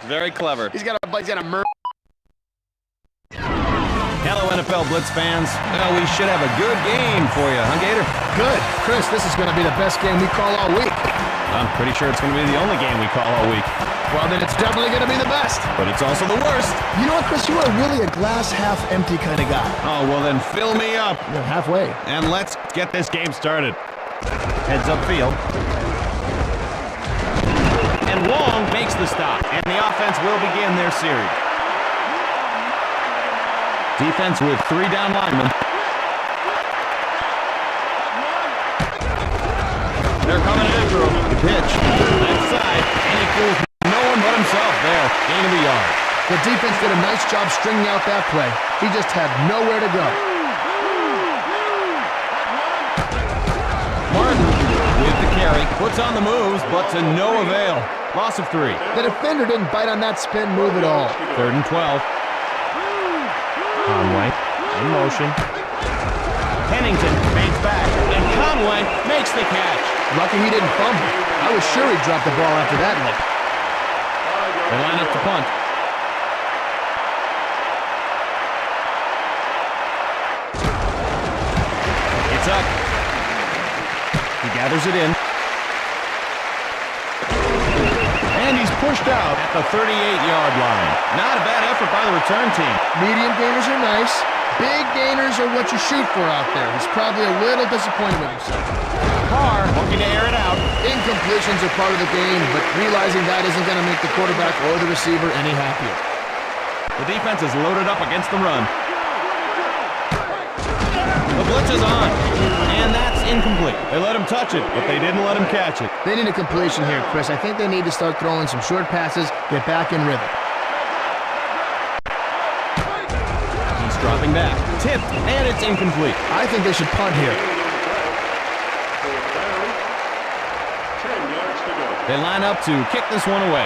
Very clever. He's got a murder. Hello, NFL Blitz fans. Well, we should have a good game for you, huh, Gator? Good. Chris, this is going to be the best game we call all week. I'm pretty sure it's going to be the only game we call all week. Well, then it's definitely going to be the best. But it's also the worst. You know what, Chris? You are really a glass half empty kind of guy. Oh, well then fill me up. You're halfway. And let's get this game started. Heads up field. And Long makes the stop. And the offense will begin their series. Defense with 3 down linemen. They're coming after him. The pitch. Left side. And he fools no one but himself there. Gain of a yard. The defense did a nice job stringing out that play. He just had nowhere to go. Martin with the carry. Puts on the moves, but to no avail. Loss of 3. The defender didn't bite on that spin move at all. 3rd and 12. Conway in motion. Pennington fakes back, and Conway makes the catch. Lucky he didn't fumble. I was sure he'd drop the ball after that lick. They line up to punt. It's up. He gathers it in. And he's pushed out at the 38-yard line. Not a bad effort by the return team. Medium gainers are nice. Big gainers are what you shoot for out there. He's probably a little disappointed with himself. Carr looking to air it out. Incompletions are part of the game, but realizing that isn't going to make the quarterback or the receiver any happier. The defense is loaded up against the run. The blitz is on, and that's incomplete. They let him touch it, but they didn't let him catch it. They need a completion here, Chris. I think they need to start throwing some short passes, get back in rhythm. He's dropping back, tipped, and it's incomplete. I think they should punt here. They line up to kick this one away.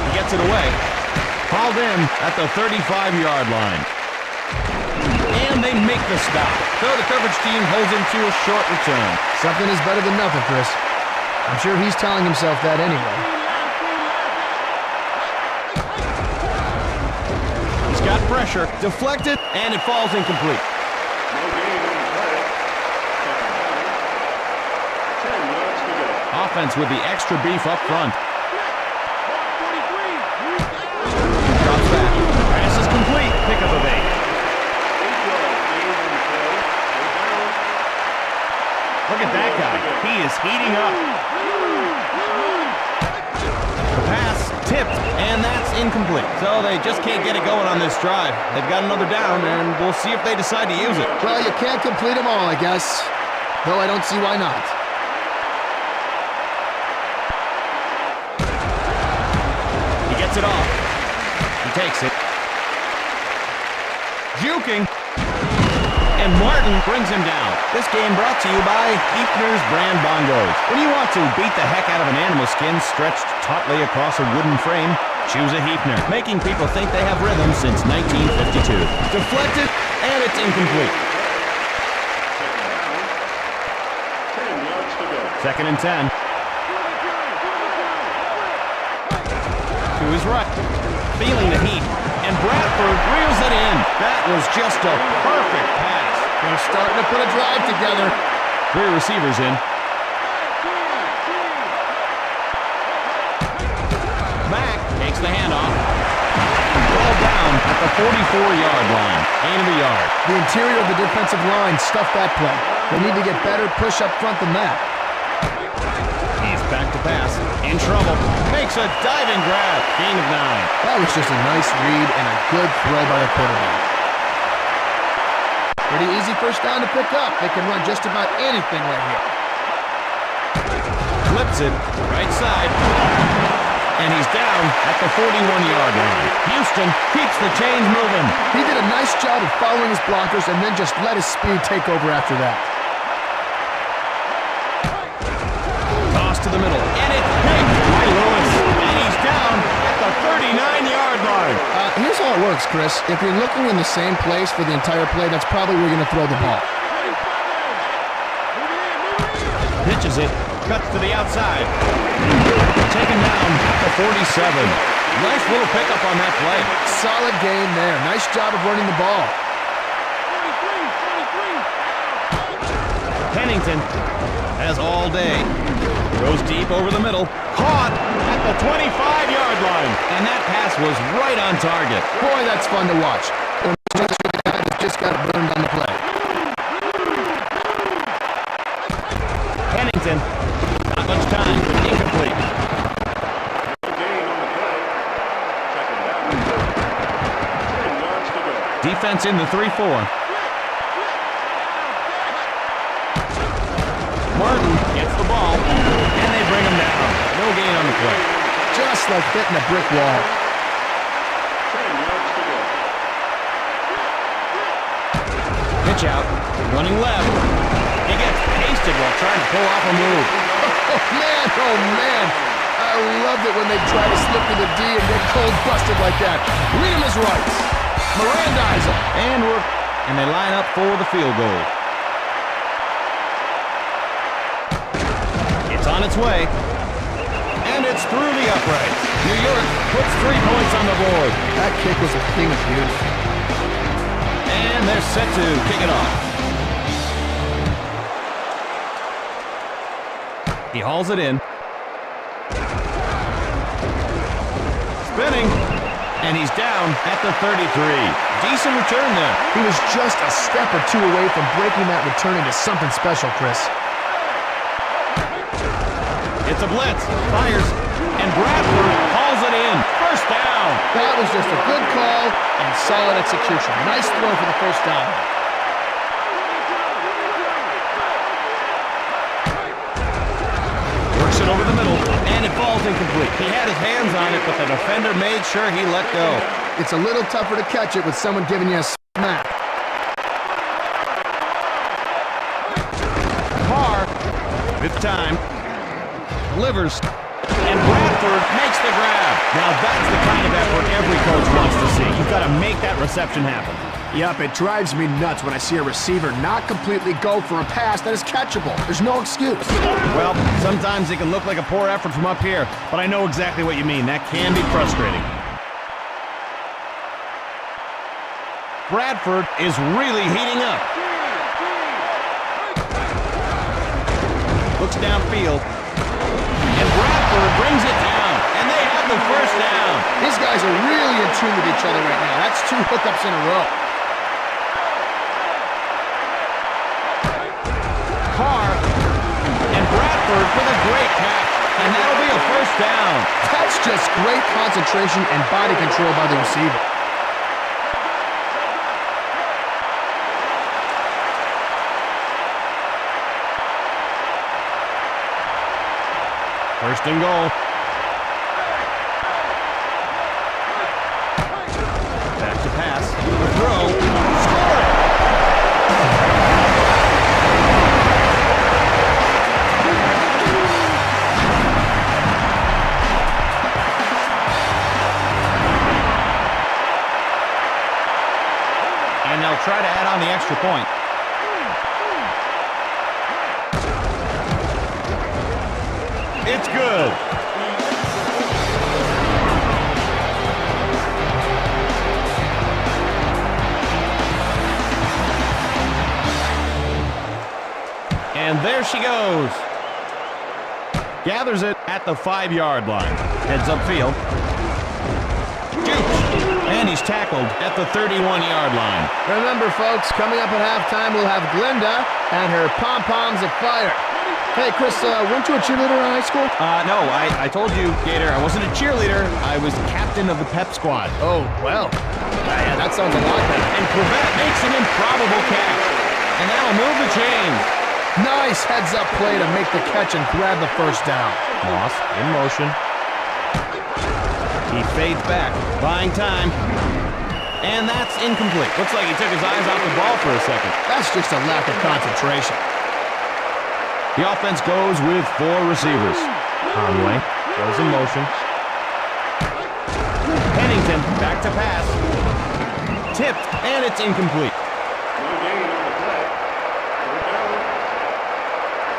He gets it away. Hauled in at the 35-yard line. And they make the stop. So the coverage team holds him to a short return. Something is better than nothing, Chris. I'm sure he's telling himself that anyway. He's got pressure, deflected, and it falls incomplete. Offense with the extra beef up front. Drops back. Pass is complete. Pickup of 8. Look at that guy. He is heating up. The pass tipped, and that's incomplete. So they just can't get it going on this drive. They've got another down, and we'll see if they decide to use it. Well, you can't complete them all, I guess. Though I don't see why not. Gets it off. He takes it. Juking. And Martin brings him down. This game brought to you by Hefner's Brand Bongos. When you want to beat the heck out of an animal skin stretched tautly across a wooden frame, choose a Hefner, making people think they have rhythm since 1952. Deflected, and it's incomplete. 2nd and 10. To his right, feeling the heat, and Bradford reels it in. That was just a perfect pass. They're starting to put a drive together. 3 receivers in. Mack takes the handoff. Ball down at the 44-yard line. Gain of a yard. The interior of the defensive line stuffed that play. They need to get better push up front than that. He's back to pass. In trouble. Makes a diving grab. Gain of 9. That was just a nice read and a good throw by the quarterback. Pretty easy first down to pick up. They can run just about anything right here. Flips it. Right side. And he's down at the 41-yard line. Houston keeps the chains moving. He did a nice job of following his blockers and then just let his speed take over after that. To the middle, and it's picked by Lewis, and he's down at the 39-yard line. Here's how it works, Chris. If you're looking in the same place for the entire play, that's probably where you're going to throw the ball. Pitches it. Cuts to the outside. Taken down at the 47. Nice little pickup on that play. Solid game there. Nice job of running the ball. Pennington has all day. Goes deep over the middle. Caught at the 25-yard line. And that pass was right on target. Boy, that's fun to watch. Just got burned on the play. Pennington, not much time. Incomplete. Defense in the 3-4. Martin gets the ball, and they bring him down. No gain on the play. Just like hitting a brick wall. Pitch out, running left. He gets pasted while trying to pull off a move. Oh man. I loved it when they try to slip through the D and get cold busted like that. Read him his rights. Mirandize him. And they line up for the field goal. It's on its way. And it's through the uprights. New York puts 3 points on the board. That kick was a thing of beauty. And they're set to kick it off. He hauls it in. Spinning. And he's down at the 33. Decent return there. He was just a step or two away from breaking that return into something special, Chris. It's a blitz. Fires. And Bradford hauls it in. First down. That was just a good call and solid execution. Nice throw for the first down. Works it over the middle, and it falls incomplete. He had his hands on it, but the defender made sure he let go. It's a little tougher to catch it with someone giving you a smack. Carr, with time, delivers, and Bradford makes the grab. Now that's the kind of effort every coach wants to see. You've got to make that reception happen. Yup, it drives me nuts when I see a receiver not completely go for a pass that is catchable. There's no excuse. Well, sometimes it can look like a poor effort from up here, but I know exactly what you mean. That can be frustrating. Bradford is really heating up. Looks downfield. And Bradford brings it down. And they have the first down. These guys are really in tune with each other right now. That's 2 hookups in a row. Carr and Bradford with a great catch. And that'll be a first down. That's just great concentration and body control by the receiver. First and goal. Back to pass. Throw. Score it! And they'll try to add on the extra point. It's good. And there she goes. Gathers it at the 5-yard line. Heads upfield. Shoots. And he's tackled at the 31-yard line. Remember, folks, coming up at halftime, we'll have Glinda and her pom-poms of fire. Hey, Chris, weren't you a cheerleader in high school? No, I told you, Gator, I wasn't a cheerleader. I was captain of the pep squad. Oh, well. Yeah, that sounds a lot better. And Corbett makes an improbable catch. And that'll move the chains. Nice heads-up play to make the catch and grab the first down. Moss in motion. He fades back, buying time. And that's incomplete. Looks like he took his eyes off the ball for a second. That's just a lack of concentration. The offense goes with 4 receivers. Conway goes in motion. Pennington back to pass. Tipped, and it's incomplete. No gain on the play. Third down.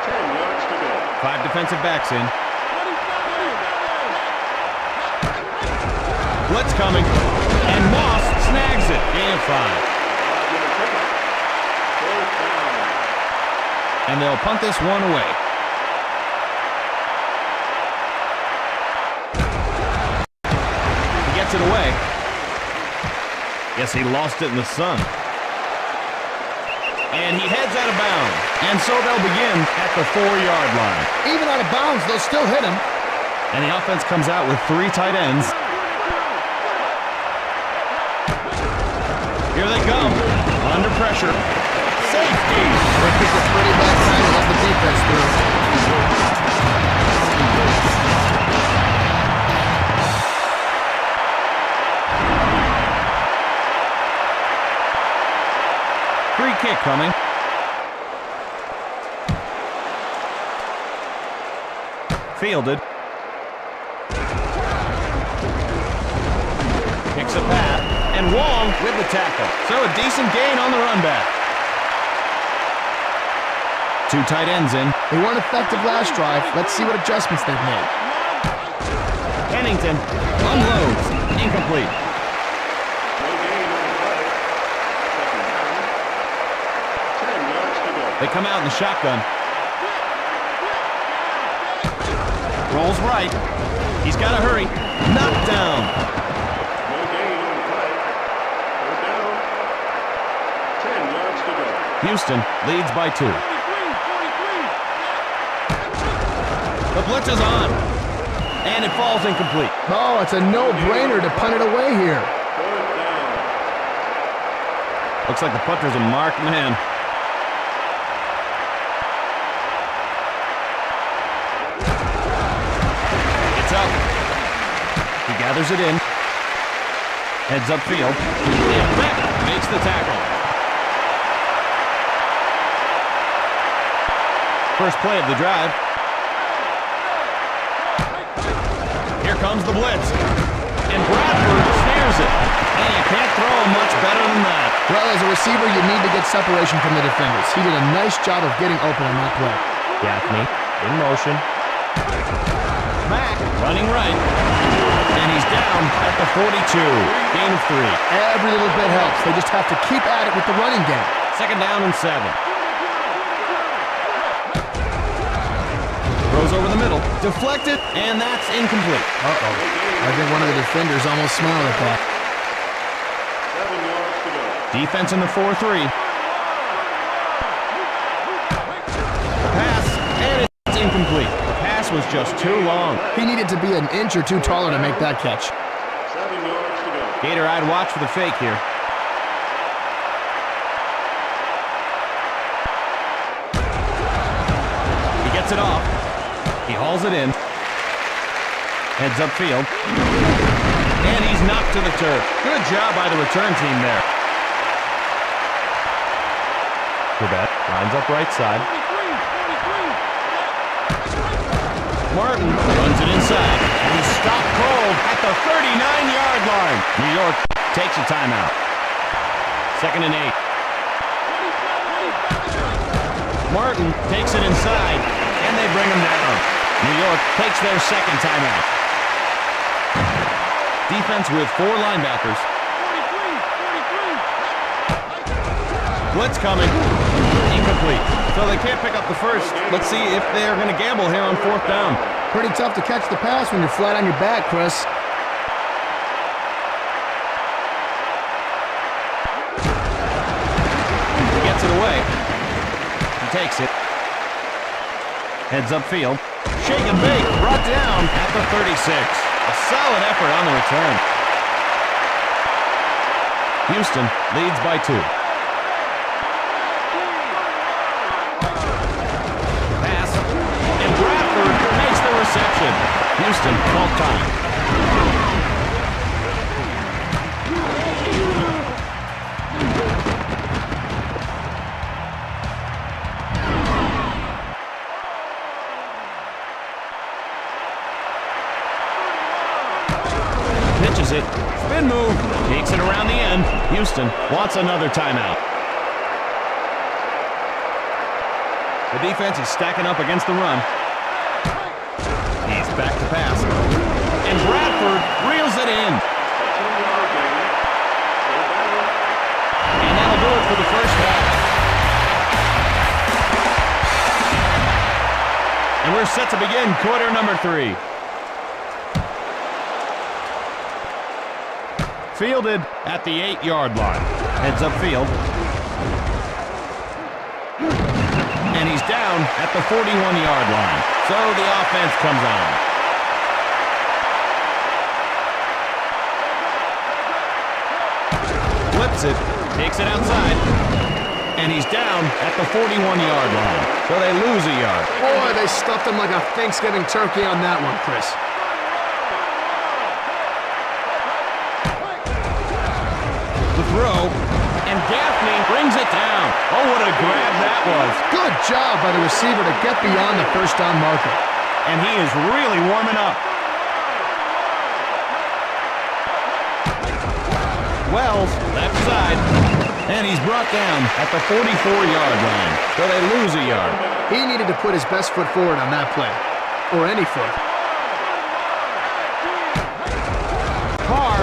10 yards to go. 5 defensive backs in. Blitz coming. And Moss snags it. Gain of 5. And they'll punt this one away. He gets it away. Guess he lost it in the sun. And he heads out of bounds. And so they'll begin at the 4-yard line. Even out of bounds, they'll still hit him. And the offense comes out with 3 tight ends. Here they come. Under pressure. Safety. They picked a pretty bad time to let the defense through. Free kick coming. Fielded. Kicks a pass. And Wong with the tackle. So a decent gain on the run back. 2 tight ends in. They weren't effective last drive. Let's see what adjustments they've made. Pennington unloads. Incomplete. They come out in the shotgun. Rolls right. He's got to hurry. Knocked down. Houston leads by 2. The blitz is on. And it falls incomplete. Oh, it's a no-brainer to punt it away here. Looks like the punter's a marked man. It's up. He gathers it in. Heads upfield. And Beck makes the tackle. First play of the drive. Here comes the blitz. And Bradford snares it. And you can't throw him much better than that. Well, as a receiver, you need to get separation from the defenders. He did a nice job of getting open on that play. Gaffney in motion. Mack running right. And he's down at the 42. Gain of 3. Every little bit helps. They just have to keep at it with the running game. 2nd down and 7. Throws over the middle. Deflected, and that's incomplete. Uh-oh. I think one of the defenders almost smiled at that. Defense in the 4-3. Pass, and it's incomplete. The pass was just too long. He needed to be an inch or 2 taller to make that catch. Gator, I'd watch for the fake here. He gets it off. He hauls it in. Heads upfield. And he's knocked to the turf. Good job by the return team there. Corbett lines up right side. Martin runs it inside. And he's stopped cold at the 39-yard line. New York takes a timeout. 2nd and 8. Martin takes it inside, and they bring him down. New York takes their 2nd timeout. Defense with 4 linebackers. Blitz coming. Incomplete. So they can't pick up the first. Let's see if they are going to gamble here on 4th down. Pretty tough to catch the pass when you're flat on your back, Chris. He gets it away. He takes it. Heads upfield. Shake and bake. Brought down at the 36. A solid effort on the return. Houston leads by 2. Reception. Houston, 12th time. Pitches it. Spin move. Takes it around the end. Houston wants another timeout. The defense is stacking up against the run. He's back to pass. And Bradford reels it in. And that'll do it for the first half. And we're set to begin quarter number 3. Fielded at the 8-yard line. Heads upfield. And he's down at the 41-yard line. So the offense comes on. Flips it. Takes it outside. And he's down at the 41-yard line. So they lose a yard. Boy, they stuffed him like a Thanksgiving turkey on that one, Chris. The throw, and Gaffney brings it down. Oh, what a grab that was. Good job by the receiver to get beyond the first down marker. And he is really warming up. Wells, left side, and he's brought down at the 44-yard line. So they lose a yard. He needed to put his best foot forward on that play. Or any foot. Carr,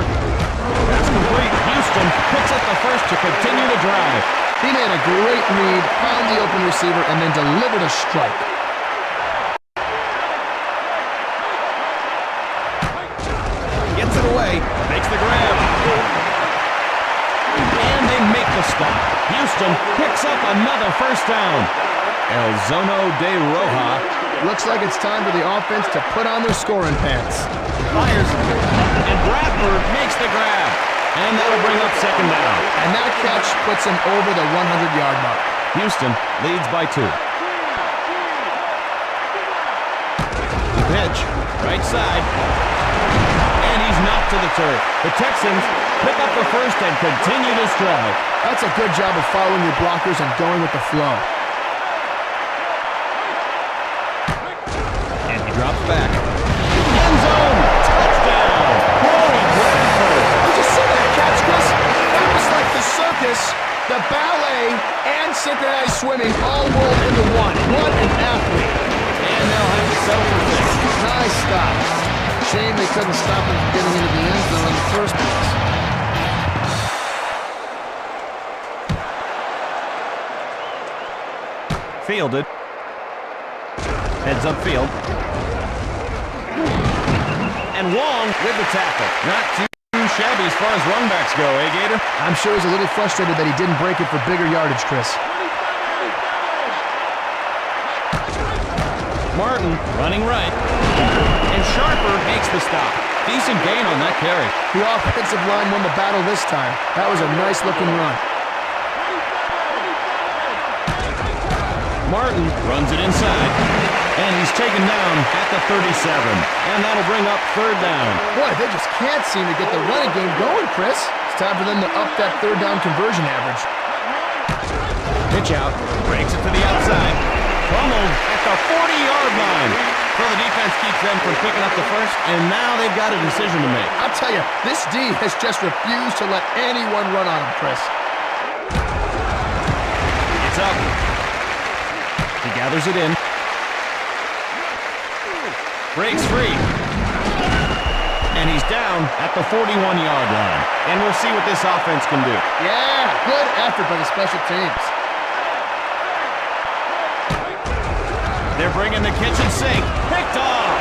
that's complete. Houston picks up the first to continue the drive. He made a great read, found the open receiver, and then delivered a strike. Gets it away, makes the grab. And they make the stop. Houston picks up another first down. El Zono de Roja. Looks like it's time for the offense to put on their scoring pants. Fires, and Bradford makes the grab. And that'll bring up second down. And that catch puts him over the 100-yard mark. Houston leads by 2. The pitch, right side. And he's knocked to the turf. The Texans pick up the first and continue this drive. That's a good job of following your blockers and going with the flow. And he drops back. End zone! Touchdown! Corey Bradford! Did you see that catch, Chris? That was like the circus, the ballet, and synchronized swimming all rolled into one. What an athlete. And they'll have to settle for 6. Nice stop. Shame they couldn't stop him from getting into the end zone in the first place. Fielded. Heads upfield. And Wong with the tackle. Not too shabby as far as runbacks go, eh, Gator? I'm sure he's a little frustrated that he didn't break it for bigger yardage, Chris. Martin running right. And Sharper makes the stop. Decent gain on that carry. The offensive line won the battle this time. That was a nice-looking run. Martin runs it inside. And he's taken down at the 37. And that'll bring up third down. Boy, they just can't seem to get the running game going, Chris. It's time for them to up that third down conversion average. Pitch out. Breaks it to the outside. Pummeled at the 40-yard line. So the defense keeps them from picking up the first, and now they've got a decision to make. I'll tell you, this D has just refused to let anyone run on him, Chris. It's up. He gathers it in. Breaks free. And he's down at the 41-yard line. And we'll see what this offense can do. Yeah, good effort by the special teams. They're bringing the kitchen sink. Picked off.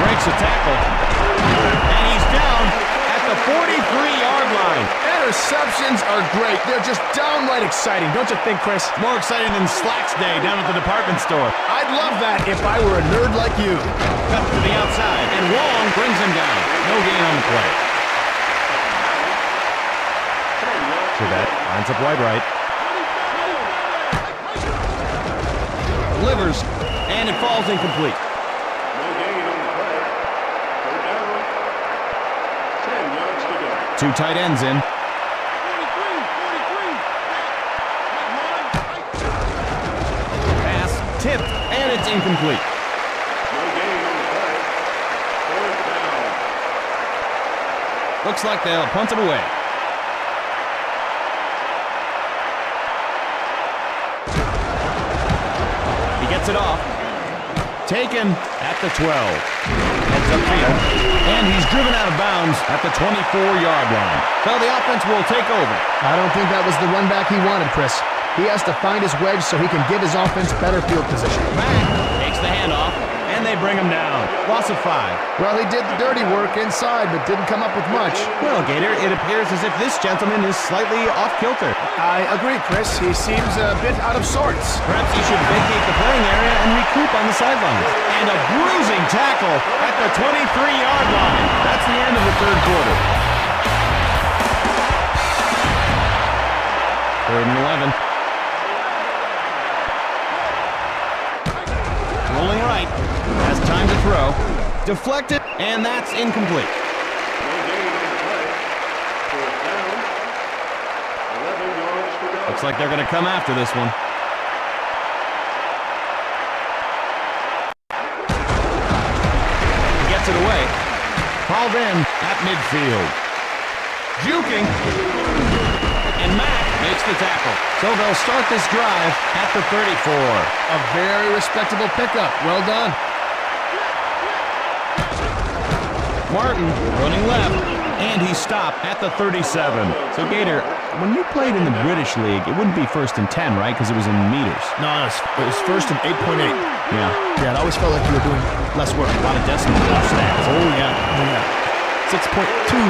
Breaks a tackle. And he's down at the 43-yard line. Interceptions are great. They're just downright exciting, don't you think, Chris? More exciting than Slacks Day down at the department store. I'd love that if I were a nerd like you. Cut to the outside, and Wong brings him down. No gain on the play. Chevette lines up wide right. Delivers, and it falls incomplete. No gain on the play. Third down. 10 yards to go. 2 tight ends in. 43. Pass tipped, and it's incomplete. No gain on the play. Fourth down. Looks like they'll punt it away. He gets it off. Taken at the 12. Heads upfield. And he's driven out of bounds at the 24-yard line. So the offense will take over. I don't think that was the run back he wanted, Chris. He has to find his wedge so he can give his offense better field position. Mack takes the handoff, and they bring him down. Loss of 5. Well, he did the dirty work inside, but didn't come up with much. Well, Gator, it appears as if this gentleman is slightly off-kilter. I agree, Chris. He seems a bit out of sorts. Perhaps he should vacate the playing area and recoup on the sidelines. And a bruising tackle at the 23-yard line. That's the end of the third quarter. 3rd and 11. Rolling right. Has time to throw. Deflected, and that's incomplete. No gain on the play. Fourth down. 11 yards to go. Looks like they're going to come after this one. He gets it away. Hauled in at midfield. Juking. And Mack makes the tackle. So they'll start this drive at the 34. A very respectable pickup. Well done. Martin running left, and he stopped at the 37. So Gator, when you played in the British League, it wouldn't be 1st and 10, right? Because it was in meters. No, it was first and 8.8. Yeah. Yeah, it always felt like you were doing less work. A lot of decimals in those stats. Oh, yeah. 6.2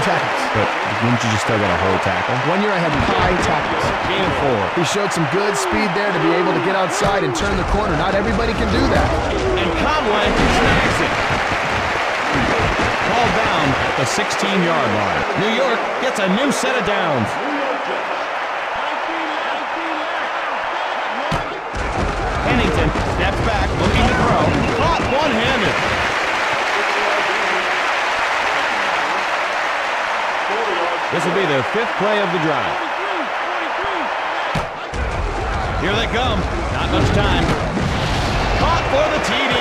tackles. But wouldn't you just still get a whole tackle? 1 year I had high tackles. Gain of 4. He showed some good speed there to be able to get outside and turn the corner. Not everybody can do that. And Conway snags it. Called down at the 16-yard line. New York gets a new set of downs. Pennington steps back, looking to throw. Caught one-handed. This will be the 5th play of the drive. Here they come. Not much time. Caught for the TD.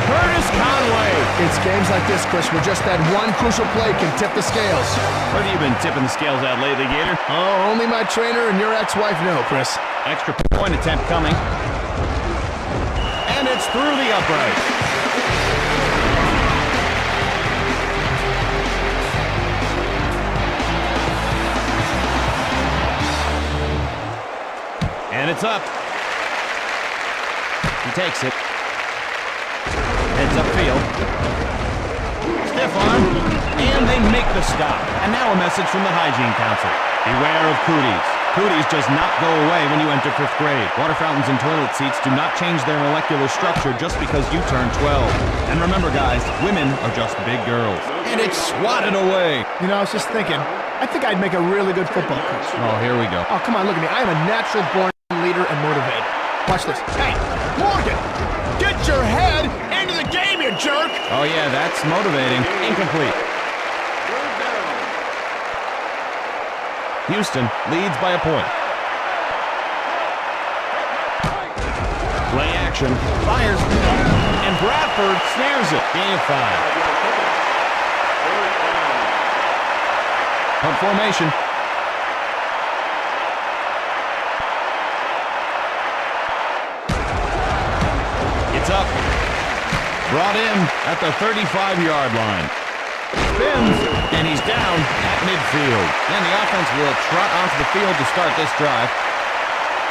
Curtis Conway. It's games like this, Chris, where just that one crucial play can tip the scales. Where have you been tipping the scales at lately, Gator? Oh, only my trainer and your ex-wife know, Chris. Extra point attempt coming. And it's through the upright. And it's up. He takes it. Heads upfield. Stiff arm. And they make the stop. And now a message from the Hygiene Council. Beware of cooties. Cooties does not go away when you enter 5th grade. Water fountains and toilet seats do not change their molecular structure just because you turn 12. And remember, guys, women are just big girls. And it's swatted away. You know, I was just thinking, I think I'd make a really good football coach. Oh, here we go. Oh, come on, look at me. I am a natural-born leader and motivator. Watch this. Hey, Morgan, get your head into the game, you jerk! Oh, yeah, that's motivating. Incomplete. Houston leads by a point. Play action. Fires. And Bradford snares it. Gain of 5. Punt formation. It's up. Brought in at the 35-yard line. Spins, and he's down at midfield. And the offense will trot onto the field to start this drive.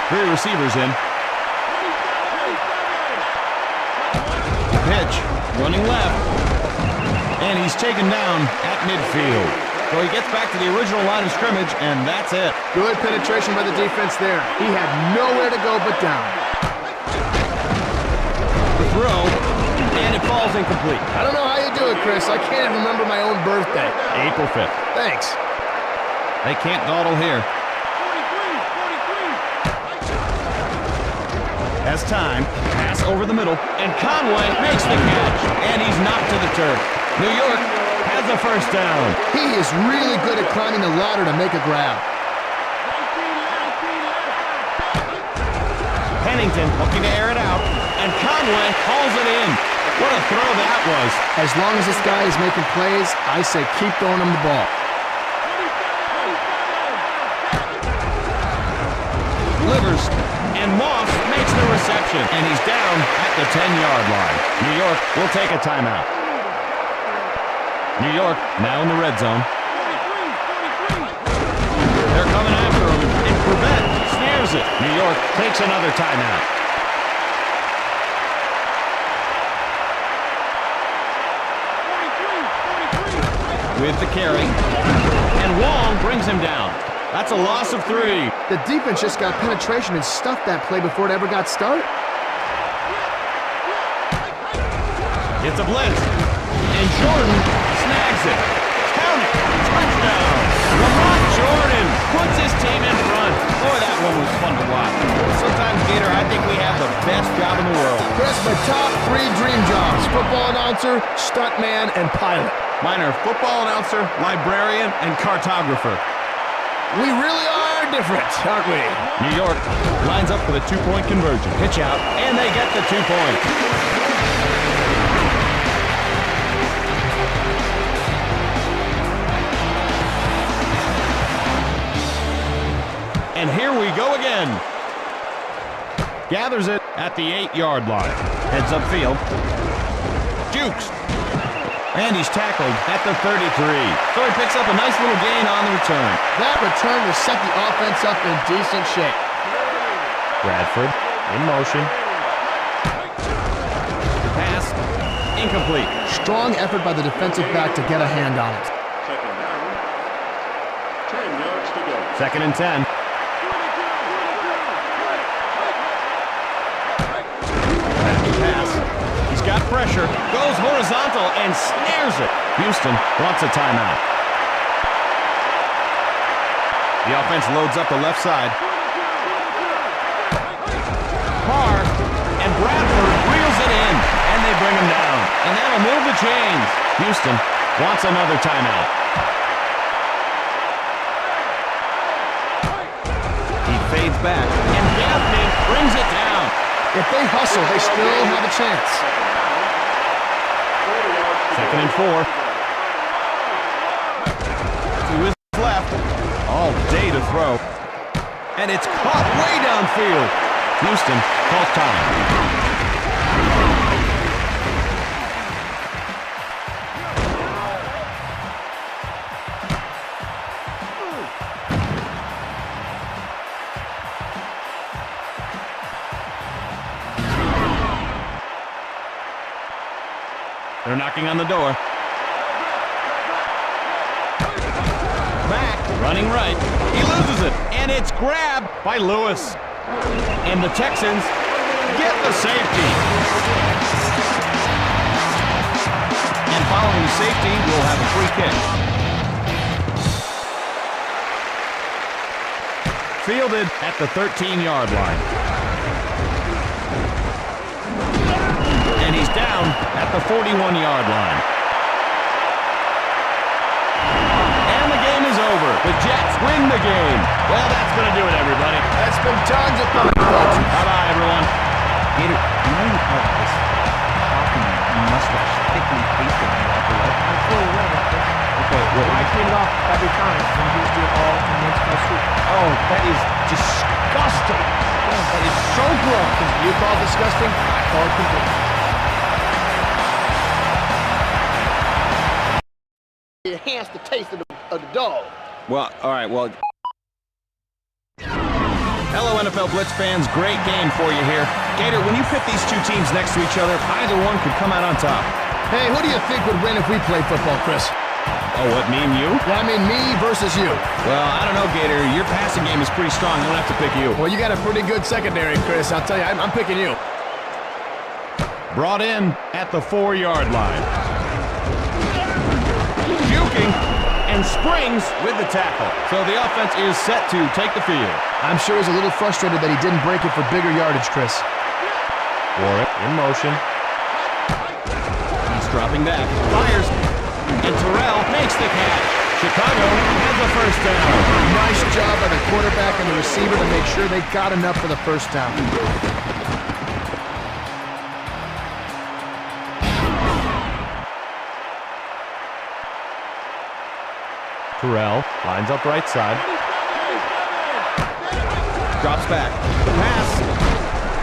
3 receivers in. Pitch, running left. And he's taken down at midfield. So he gets back to the original line of scrimmage, and that's it. Good penetration by the defense there. He had nowhere to go but down. The throw, and it falls incomplete. I don't know how you do it, Chris. I can't even remember my own birthday. April 5th. Thanks. They can't dawdle here. Has time, pass over the middle, and Conway makes the catch, and he's knocked to the turf. New York has a first down. He is really good at climbing the ladder to make a grab. Pennington looking to air it out, and Conway hauls it in. What a throw that was. As long as this guy is making plays, I say keep throwing him the ball. Delivers, And Moss makes the reception, and he's down at the 10-yard line. New York will take a timeout. New York now in the red zone. They're coming after him, and Corbett snares it. New York takes another timeout. With the carry, and Wong brings him down. That's a loss of 3. The defense just got penetration and stuffed that play before it ever got started. It's a blitz, and Jordan snags it. Count it, touchdown! Lamont Jordan puts his team in front. Boy, that one was fun to watch. Sometimes, Gator, I think we have the best job in the world. Chris, my top 3 dream jobs: football announcer, stuntman, and pilot. Mine are football announcer, librarian, and cartographer. We really are different, aren't we? New York lines up for the 2-point conversion. Pitch out, and they get the 2 points. And here we go again. Gathers it at the 8-yard line. Heads upfield. Jukes. And he's tackled at the 33. So he picks up a nice little gain on the return. That return will set the offense up in decent shape. Bradford in motion. Pass. Incomplete. Strong effort by the defensive back to get a hand on it. Second down. 10 yards to go. Second and 10. Pass. He's got pressure, goes horizontal, and snares it. Houston wants a timeout. The offense loads up the left side. Carr and Bradford reels it in, and they bring him down. And that'll move the chains. Houston wants another timeout. He fades back, and Gaffney brings it down. If they hustle, they still have a chance. Second and 4. To his left. All day to throw. And it's caught way downfield. Houston calls time. They're knocking on the door. Back, running right. He loses it, and it's grabbed by Lewis. And the Texans get the safety. And following the safety, we'll have a free kick. Fielded at the 13-yard line. And he's down at the 41-yard line. And the game is over. The Jets win the game. Well, that's going to do it, everybody. That's been tons of fun, Coach. Bye-bye, everyone. Gator, you know you have this hockey mustache thickly pasted on your upper lip. I throw it away like this. Okay, well, I clean it off every time, and you just do it all in one fell swoop. oh, that is disgusting. That is so gross. You call it disgusting, I call it complete. Enhance the taste of the dog. Well, all right, well... Hello, NFL Blitz fans. Great game for you here. Gator, when you pit these two teams next to each other, either one could come out on top. Hey, who do you think would win if we played football, Chris? Oh, what, me and you? Yeah, I mean me versus you. Well, I don't know, Gator. Your passing game is pretty strong. I'm going to have to pick you. Well, you got a pretty good secondary, Chris. I'll tell you, I'm picking you. Brought in at the 4-yard line. Juking and springs with the tackle. So the offense is set to take the field. I'm sure he's a little frustrated that he didn't break it for bigger yardage, Chris. Warwick in motion. He's dropping back. Fires. And Terrell makes the catch. Chicago has the first down. Nice job by the quarterback and the receiver to make sure they got enough for the first down. Terrell lines up right side. Drops back. The pass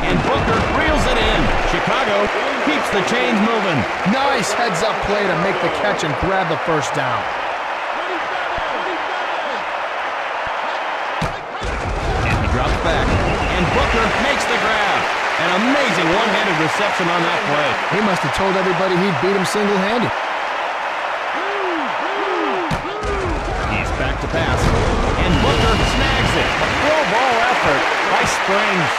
And Booker reels it in. Chicago keeps the chains moving. Nice heads-up play to make the catch and grab the first down. And he drops back. And Booker makes the grab. An amazing one-handed reception on that play. He must have told everybody he'd beat him single-handed. He's back to pass. And Booker snags it. A pro ball effort by Springs.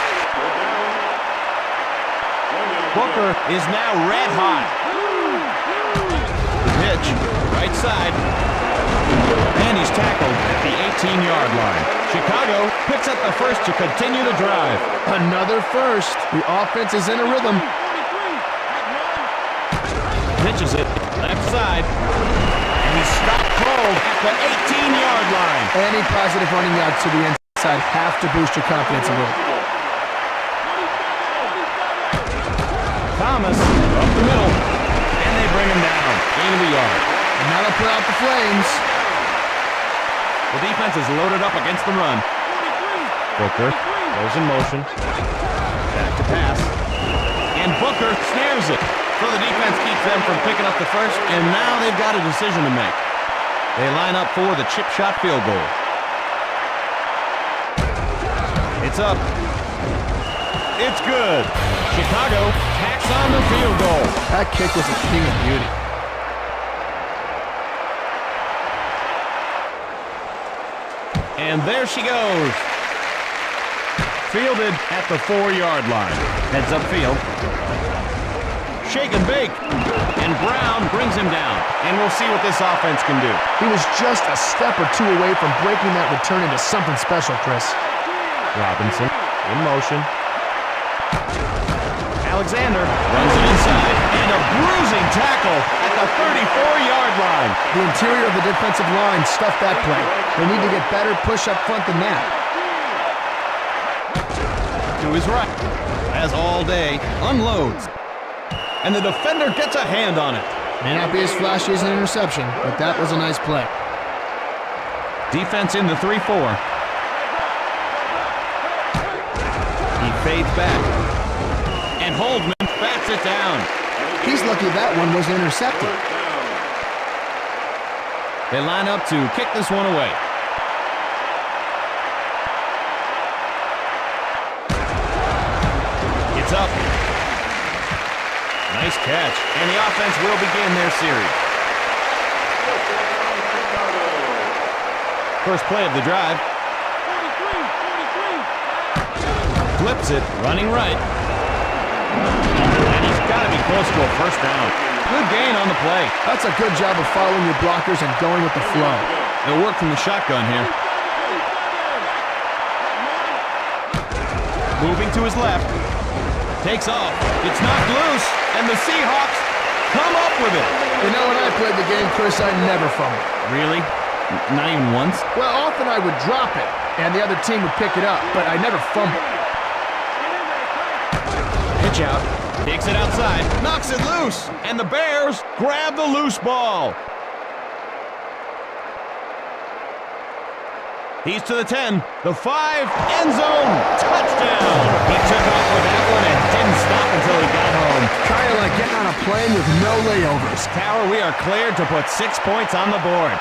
Booker is now red hot. The pitch, right side. And he's tackled at the 18-yard line. Chicago picks up the first to continue the drive. Another first. The offense is in a rhythm. Pitches it left side. And he's stopped cold at the 18-yard line. Any positive running yards to the inside have to boost your confidence a little. Thomas up the middle. And they bring him down. Gain of a yard. And now they'll put out the flames. The defense is loaded up against the run. Booker goes in motion. Back to pass. And Booker snares it. So the defense keeps them from picking up the first, and now they've got a decision to make. They line up for the chip shot field goal. It's up. It's good. Chicago tacks on the field goal. That kick was a thing of beauty. And there she goes. Fielded at the 4-yard line. Heads upfield. Shake and bake. And Brown brings him down. And we'll see what this offense can do. He was just a step or two away from breaking that return into something special, Chris. Robinson in motion. Alexander runs it inside. And a bruising tackle at the 34-yard line. The interior of the defensive line stuffed that play. They need to get better push up front than that. To his right. As all day. Unloads. And the defender gets a hand on it. May not be as flashy as an interception, but that was a nice play. Defense in the 3-4. He fades back. And Holdman bats it down. He's lucky that one was intercepted. They line up to kick this one away. It's up. Nice catch. And the offense will begin their series. First play of the drive. Flips it, running right. And he's got to be close to a first down. Good gain on the play. That's a good job of following your blockers and going with the flow. They'll work from the shotgun here. Moving to his left. Takes off. It's knocked loose. And the Seahawks come up with it. You know, when I played the game, Chris, I never fumbled. Really? Not even once? Well, often I would drop it, and the other team would pick it up, but I never fumbled. Pitch out. Takes it outside. Knocks it loose. And the Bears grab the loose ball. He's to the 10, the 5, end zone, touchdown! He took off with that one and didn't stop until he got home. Kind of like getting on a plane with no layovers. Tower, we are cleared to put 6 points on the board.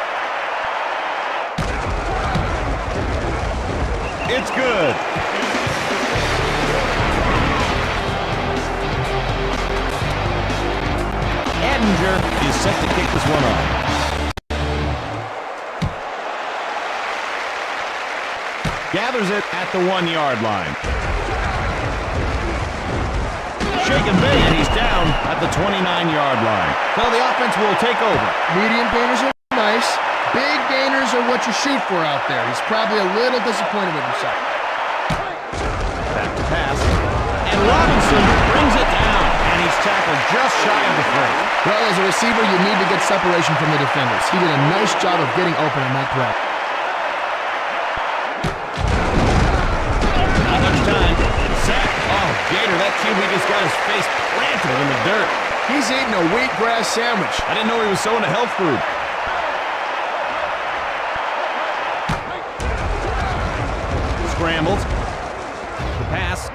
It's good. Ettinger is set to kick this one off. Gathers it at the 1-yard line. Shake and bake, and he's down at the 29-yard line. So the offense will take over. Medium gainers are nice. Big gainers are what you shoot for out there. He's probably a little disappointed with himself. Back to pass. And Robinson brings it down. And he's tackled just shy of the first. Well, as a receiver, you need to get separation from the defenders. He did a nice job of getting open on that play. Gator, that QB just got his face planted in the dirt. He's eating a wheatgrass sandwich. I didn't know he was so into health food. Scrambles. The pass.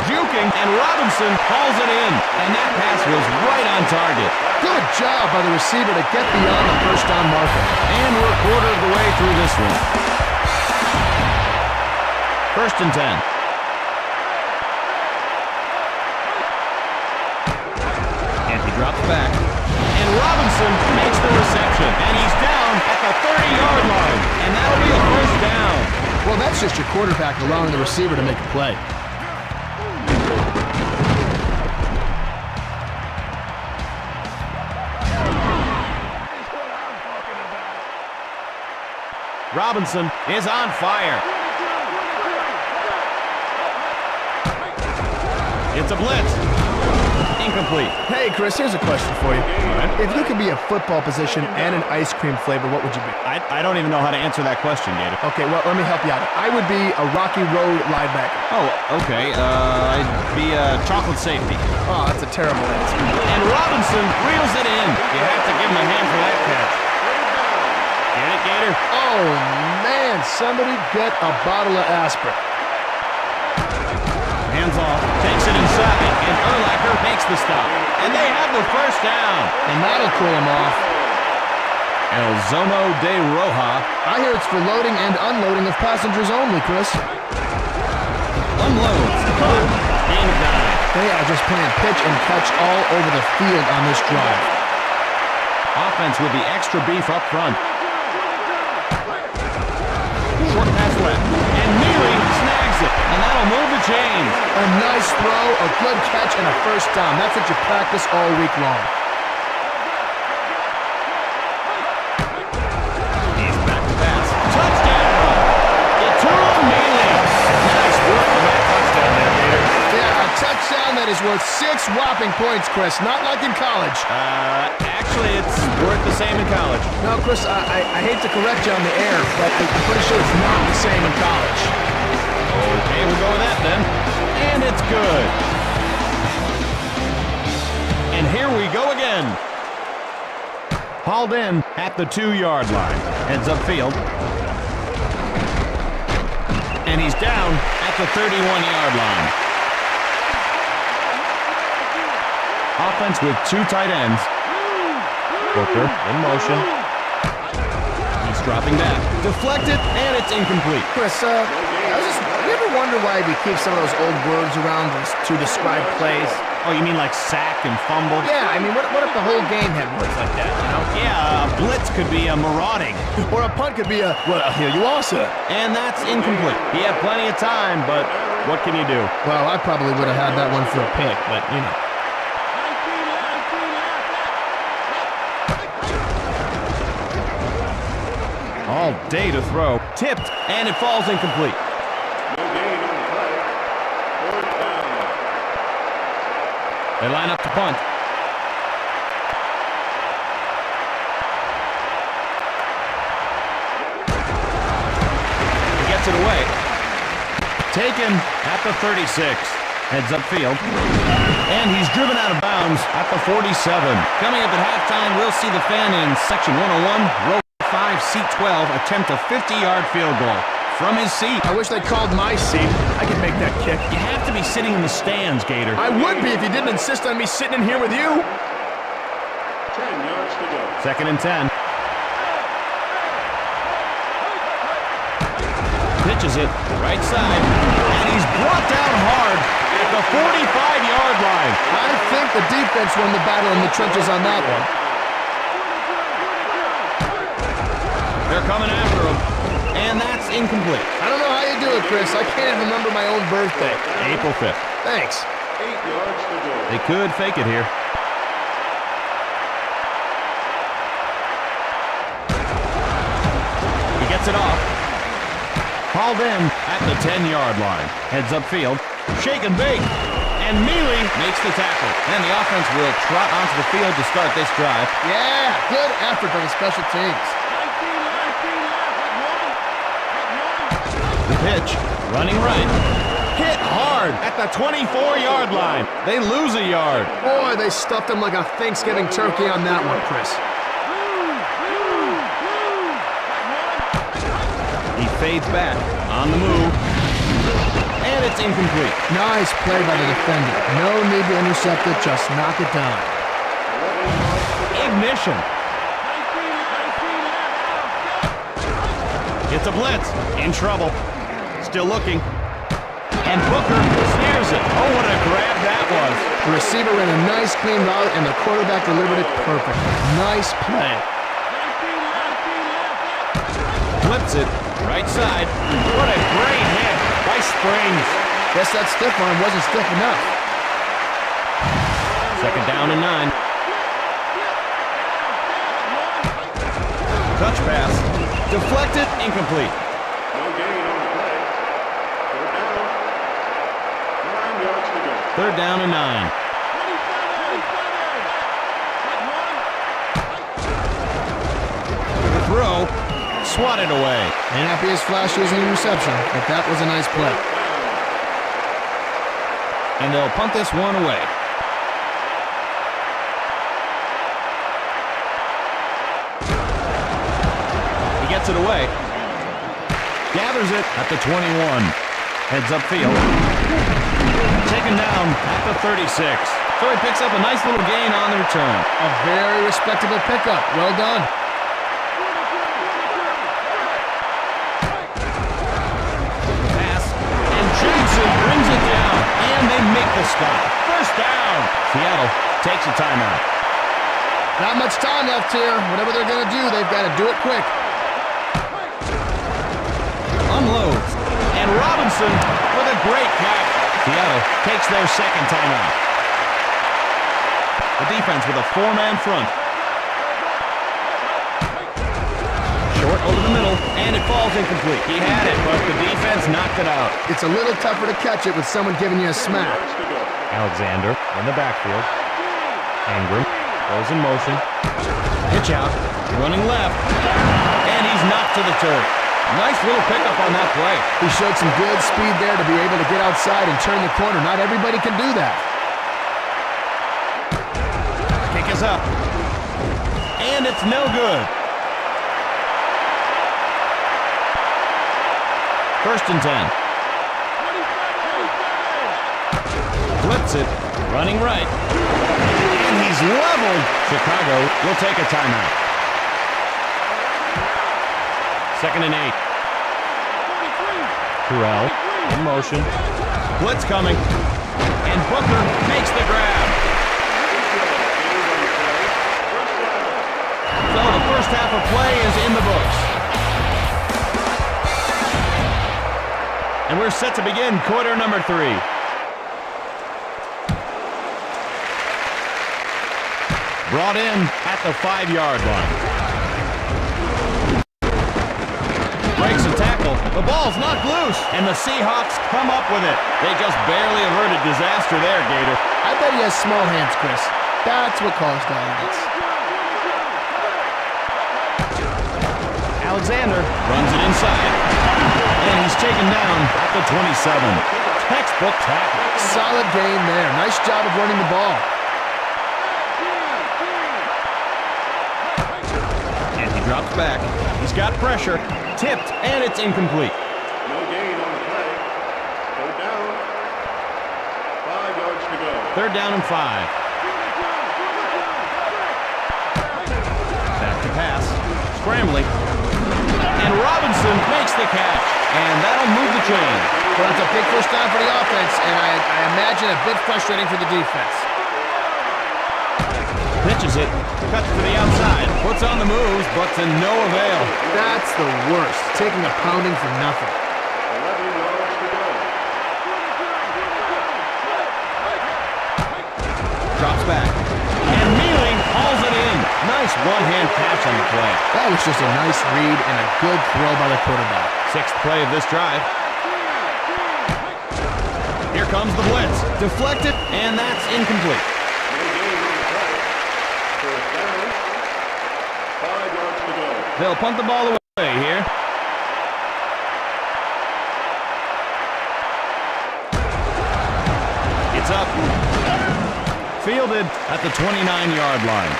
Juke looking, and Robinson hauls it in. And that pass was right on target. Good job by the receiver to get beyond the first down marker. And we're a quarter of the way through this one. 1st and 10. And he drops back. And Robinson makes the reception. And he's down at the 30-yard line. And that'll be a 1st down. Well, that's just your quarterback allowing the receiver to make a play. Robinson is on fire. It's a blitz. Incomplete. Hey, Chris, here's a question for you. If you could be a football position and an ice cream flavor, what would you be? I don't even know how to answer that question, Gator. Okay, well, let me help you out. I would be a Rocky Road linebacker. Oh, okay. I'd be a chocolate safety. Oh, that's a terrible answer. And Robinson reels it in. You have to give him a hand for that catch. Get it, Gator? Oh, man, somebody get a bottle of aspirin. Hands off, takes it inside, and Urlacher makes the stop. And they have the 1st down. And that'll cool him off. El Zono de Roja. I hear it's for loading and unloading of passengers only, Chris. Unloads. Gain of 9. They are just playing pitch and catch all over the field on this drive. Offense with the extra beef up front. Short pass left. And Neely snags it. And that'll move the chains. A nice throw, a good catch, and a 1st down. That's what you practice all week long. He's back to pass. Touchdown! Geturo Neely. Nice work on that touchdown there, Gator. Yeah, a touchdown that is worth 6 whopping points, Chris. Not like in college. Actually, it's worth the same in college. No, Chris, I hate to correct you on the air, but I'm pretty sure it's not the same in college. Okay, we'll go with that then. And it's good. And here we go again. Hauled in at the 2-yard line. Heads upfield. And he's down at the 31-yard line. Offense with 2 tight ends. Booker in motion. He's dropping back. Deflected, and it's incomplete. Chris, you ever wonder why we keep some of those old words around to describe plays? Oh, you mean like sack and fumble? Yeah, I mean, what if the whole game had words like that, you know? Yeah, a blitz could be a marauding. Or a punt could be a, well, here you are, sir. And that's incomplete. He had plenty of time, but what can you do? Well, I probably would have had that one for a pick, but, you know. All day to throw. Tipped, and it falls incomplete. No gain on the play. 4th down. They line up to punt. He gets it away. Taken at the 36. Heads upfield. And he's driven out of bounds at the 47. Coming up at halftime, we'll see the fan in section 101, row 5, seat 12, attempt a 50-yard field goal from his seat. I wish they called my seat. I could make that kick. You have to be sitting in the stands, Gator. I would be if you didn't insist on me sitting in here with you. 10 yards to go. 2nd and 10. Pitches it right side, and he's brought down hard at the 45-yard line. I think the defense won the battle in the trenches on that one. They're coming after him, and that's incomplete. I don't know how you do it, Chris. I can't even remember my own birthday. April 5th. Thanks. 8 yards to go. They could fake it here. He gets it off. Hauled in at the 10-yard line. Heads upfield. Shake and bake. And Neely makes the tackle. And the offense will trot onto the field to start this drive. Yeah, good effort by the special teams. The pitch, running right. Hit hard at the 24-yard line. They lose a yard. Boy, they stuffed him like a Thanksgiving turkey on that one, Chris. He fades back on the move. And it's incomplete. Nice play by the defender. No need to intercept it, just knock it down. Ignition. It's a blitz. In trouble. Still looking. And Booker snares it. Oh, what a grab that was. The receiver ran a nice clean route, and the quarterback delivered it perfectly. Nice play. Flips it. Right side. What a great hit by Springs. Guess that stiff arm wasn't stiff enough. Second down and 9. Touch pass. Deflected. Incomplete. No gain on the play. Third down. 9 yards to go. 3rd down and 9. The throw. Swatted away. May not be as flashy as an interception, but that was a nice play. And they'll punt this one away. He gets it away. Gathers it at the 21. Heads upfield. Taken down at the 36. So he picks up a nice little gain on the return. A very respectable pickup. Well done. Pass. And Jackson brings it down. And they make the stop. First down. Seattle takes a timeout. Not much time left here. Whatever they're going to do, they've got to do it quick. Unloads. And Robinson with a great catch. Seattle takes their second timeout. The defense with a 4-man front. Short over the middle, and it falls incomplete. He had it, but the defense knocked it out. It's a little tougher to catch it with someone giving you a smack. Alexander in the backfield. Ingram goes in motion. Pitch out, running left, and he's knocked to the turf. Nice little pickup on that play. He showed some good speed there to be able to get outside and turn the corner. Not everybody can do that. Kick is up. And it's no good. 1st and 10. Flips it. Running right. And he's leveled. Chicago will take a timeout. 2nd and 8. Terrell in motion. Blitz coming. And Booker makes the grab. So the first half of play is in the books. And we're set to begin quarter number 3. Brought in at the 5-yard line. Breaks a tackle. The ball's knocked loose, and the Seahawks come up with it. They just barely averted disaster there, Gator. I bet he has small hands, Chris. That's what caused all of this. Alexander runs it inside, and he's taken down at the 27. Textbook tackle. Solid gain there. Nice job of running the ball. And he drops back. He's got pressure. Tipped, and it's incomplete. No gain on the play. Third down. 5 yards to go. 3rd down and 5. Back to pass. Scrambling. And Robinson makes the catch. And that'll move the chain. Well, that's a big first down for the offense, and I imagine a bit frustrating for the defense. Pitches it. Cuts to the outside. Puts on the moves, but to no avail. That's the worst. Taking a pounding for nothing. 11 yards to go. Drops back. And Mealy hauls it in. Nice one-hand catch on the play. That was just a nice read and a good throw by the quarterback. 6th play of this drive. Here comes the blitz. Deflected, and that's incomplete. No gain on the play. Fourth down. 5 yards to go. They'll punt the ball away here. It's up. Fielded at the 29-yard line.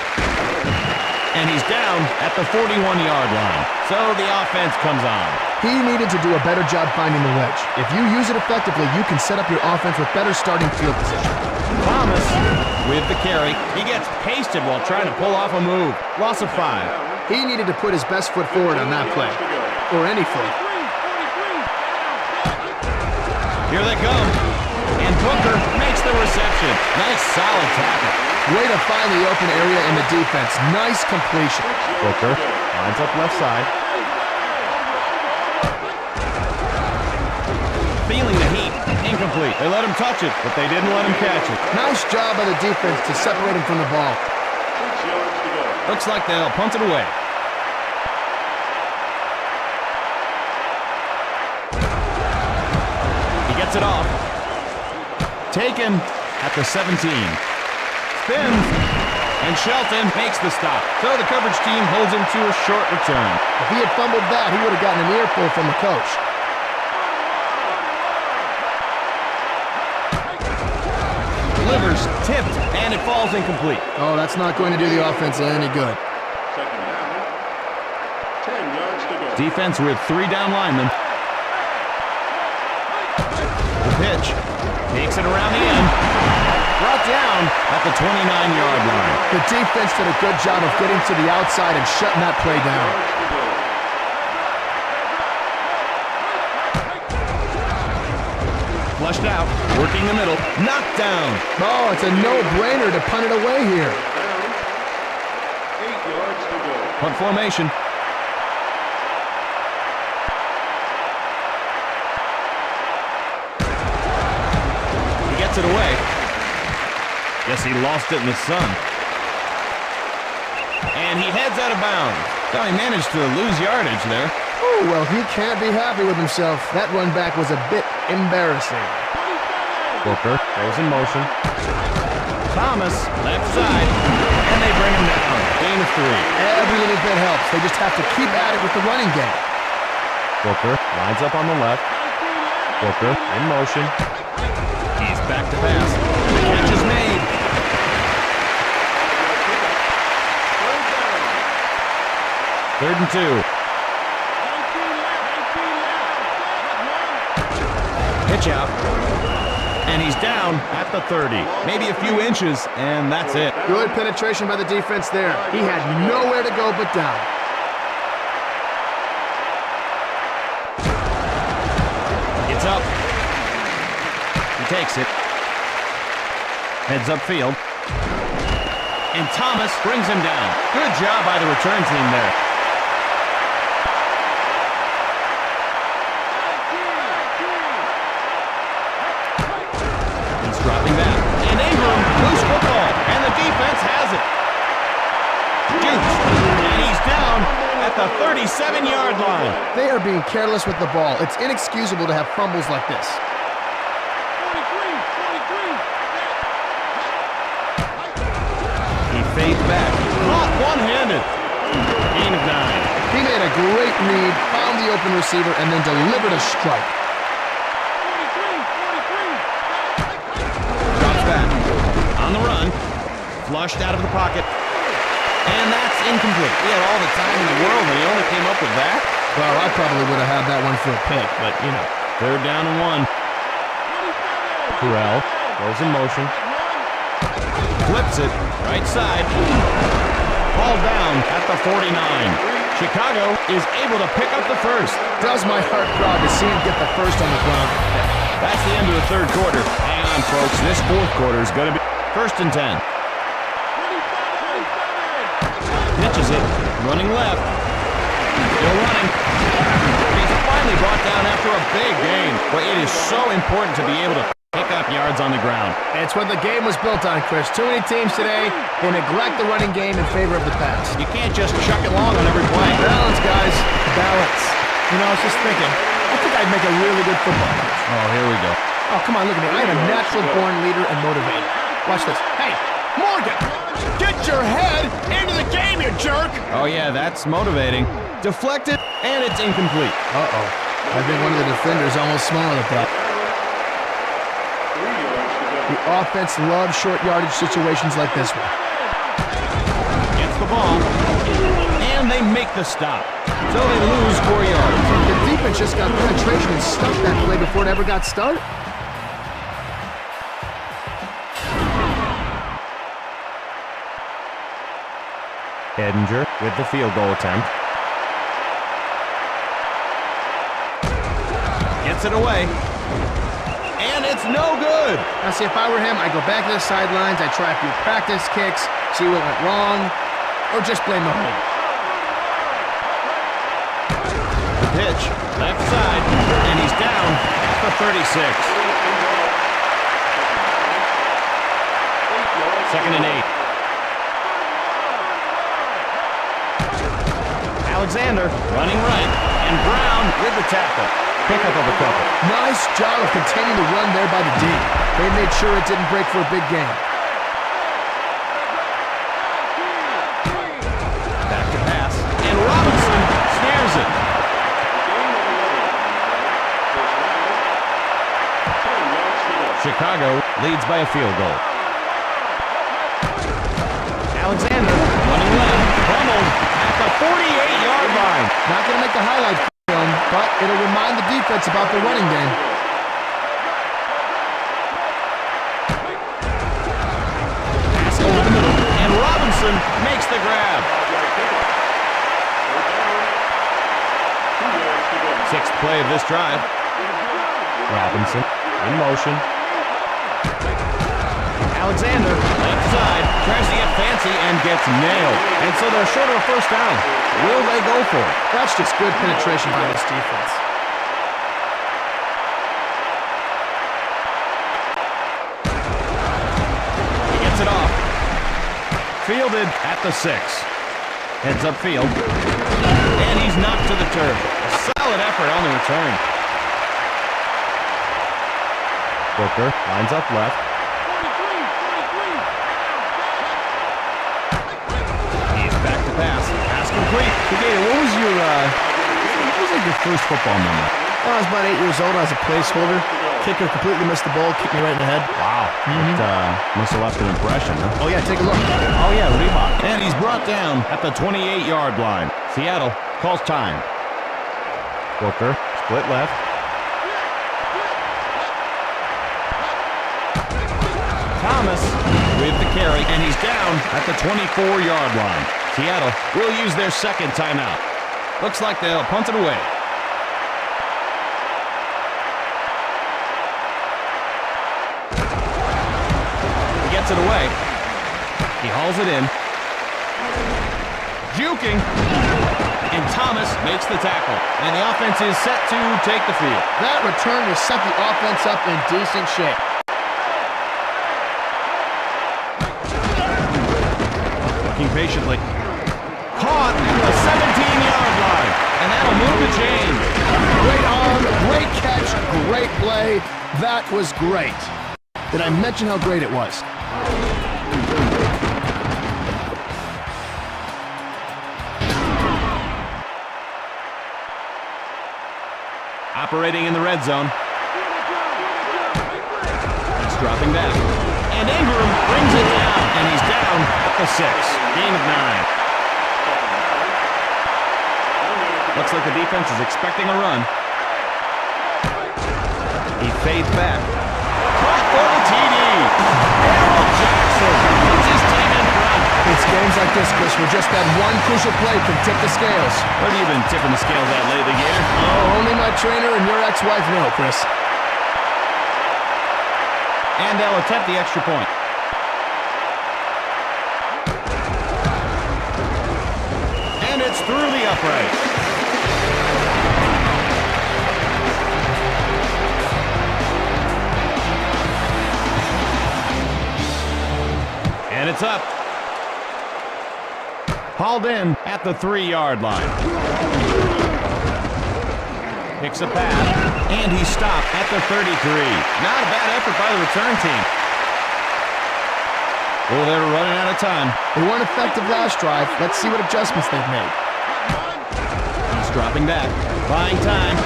And he's down at the 41-yard line. So the offense comes on. He needed to do a better job finding the wedge. If you use it effectively, you can set up your offense with better starting field position. Thomas with the carry. He gets pasted while trying to pull off a move. Loss of 5. He needed to put his best foot forward on that play. Or any foot. Here they come. And Booker makes the reception. Nice solid tackle. Way to find the open area in the defense. Nice completion. Booker lines up left side. Feeling the heat. Incomplete. They let him touch it, but they didn't let him catch it. Nice job by the defense to separate him from the ball. Looks like they'll punt it away. He gets it off. Taken at the 17. Spins. And Shelton makes the stop. So the coverage team holds him to a short return. If he had fumbled that, he would have gotten an earful from the coach. Delivers, tipped, and it falls incomplete. Oh, that's not going to do the offense any good. Second down. 10 yards to go. Defense with 3 down linemen. The pitch. Takes it around the end. Brought down at the 29-yard line. The defense did a good job of getting to the outside and shutting that play down. Flushed out, working the middle, knocked down. Oh, it's a no-brainer to punt it away here. 8 yards to go. Punt formation. He gets it away. Guess he lost it in the sun. And he heads out of bounds. Well, he managed to lose yardage there. Oh, well, he can't be happy with himself. That run back was a bit embarrassing. Booker goes in motion. Thomas, left side, and they bring him down. Gain of 3. Every little bit helps. They just have to keep at it with the running game. Booker lines up on the left. Booker in motion. He's back to pass. The catch is made. Third and 2. Pitch out. And he's down at the 30. Maybe a few inches, and that's it. Good penetration by the defense there. He had nowhere to go but down. It's up. He takes it. Heads upfield. And Thomas brings him down. Good job by the return team there. He's dropping back. And Ingram, loose football. And the defense has it. Dukes. And he's down at the 37-yard line. They are being careless with the ball. It's inexcusable to have fumbles like this. He fades back. Caught one-handed. Gain of 9. He made a great read, found the open receiver, and then delivered a strike. Drops back. On the run. Flushed out of the pocket. And that's incomplete. He had all the time in the world, and he only came up with that. Well, I probably would have had that one for a pick, but, you know. Third down and 1. Corral goes in motion. Flips it. Right side. Ball down at the 49. Chicago is able to pick up the first. Does my heart proud to see him get the first on the ground. That's the end of the third quarter. Hang on, folks. This fourth quarter is going to be first and 10. Pitches it. Running left. Still running. He's finally brought down after a big gain. But it is so important to be able to pick up yards on the ground. It's what the game was built on, Chris. Too many teams today, they neglect the running game in favor of the pass. You can't just chuck it long on every play. Balance, guys. Balance. You know, I was just thinking, I think I'd make a really good football coach. Oh, here we go. Oh, come on, look at me. I am a natural-born leader and motivator. Watch this. Hey, Morgan, get your head into the game, you jerk! Oh, yeah, that's motivating. Deflected, and it's incomplete. Uh-oh. I think one of the defenders almost smiled at that. 3 yards to go. The offense loves short yardage situations like this one. Gets the ball. And And they make the stop. So they lose 4 yards. The defense just got penetration and stuffed that play before it ever got started. Edinger with the field goal attempt. Gets it away. And it's no good. Now, see, if I were him, I'd go back to the sidelines, I'd try a few practice kicks, see what went wrong, or just blame the hold. The pitch, left side, and he's down at the 36. 2nd and 8. Alexander running right, and Brown with the tackle. Pickup of a couple. Nice job of containing the run there by the D. They made sure it didn't break for a big gain. Back to pass, and Robinson snares it. Chicago leads by a field goal. Alexander running left, fumbled at the 48-yard line. Not going to make the highlight film, but it'll remind the defense about the running game. Pass over the middle, and Robinson makes the grab. 6th play of this drive. Robinson in motion. Alexander, left side, tries to get fancy and gets nailed. And so they're short of a first down. Will they go for it? That's just good penetration by this defense. He gets it off. Fielded at the 6. Heads upfield. And he's knocked to the turf. A solid effort on the return. Booker lines up left. He's back to pass. Pass complete. Okay, what was your first football memory? I was about 8 years old. I was a placeholder. Kicker completely missed the ball, kicked me right in the head. Wow. It must have left an impression, huh? Oh, yeah, take a look. Oh, yeah, Reebok. And he's brought down at the 28-yard line. Seattle calls time. Booker, split left. Thomas with the carry, and he's down at the 24-yard line. Seattle will use their second timeout. Looks like they'll punt it away. He gets it away. He hauls it in. Juking. And Thomas makes the tackle. And the offense is set to take the field. That return will set the offense up in decent shape. Looking patiently. Caught at the 17-yard line. And that'll move the chains. Great arm, great catch, great play. That was great. Did I mention how great it was? Operating in the red zone. He's dropping back. And Ingram brings it down. And he's down at the 6. Gain of 9. Looks like the defense is expecting a run. He fades back. Caught for the TD. Harold Jackson puts his team in front. It's games like this, Chris, where just that one crucial play can tip the scales. What have you been tipping the scales at lately, Gator? Oh, only my trainer and your ex-wife know, Chris. And they'll attempt the extra point. And it's through the upright. And it's up. Hauled in at the 3-yard line. Picks a pass, and he stopped at the 33. Not a bad effort by the return team. Oh, they're running out of time. They weren't effective last drive. Let's see what adjustments they've made. He's dropping back. Buying time.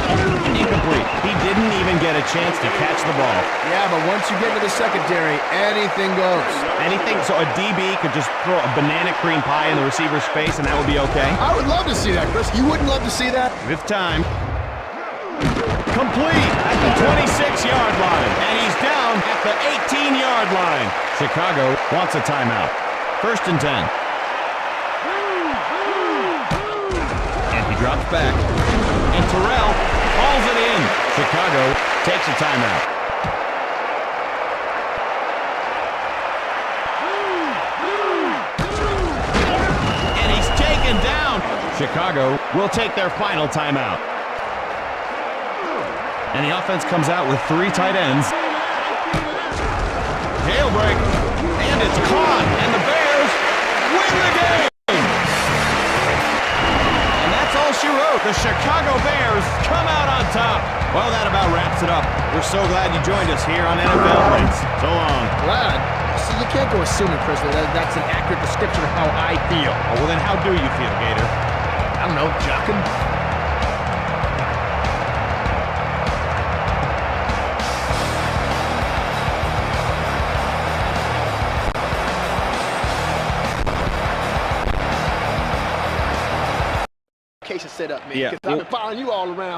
Incomplete. He didn't even get a chance to catch the ball. Yeah, but once you get to the secondary, anything goes. Anything, so a DB could just throw a banana cream pie in the receiver's face and that would be okay? I would love to see that, Chris. You wouldn't love to see that? With time. Complete at the 26-yard line. And he's down at the 18-yard line. Chicago wants a timeout. 1st and 10. And he drops back. And Terrell hauls it in. Chicago takes a timeout. And he's taken down. Chicago will take their final timeout. And the offense comes out with 3 tight ends. Jailbreak. And it's caught. And the Bears win the game. And that's all she wrote. The Chicago Bears come out on top. Well, that about wraps it up. We're so glad you joined us here on NFL Blitz. So long. Glad? See, you can't go assuming, Chris, that that's an accurate description of how I feel. Oh, well, then how do you feel, Gator? I don't know, jocking. Case of set up, man. Yeah. Because I've been following you all around.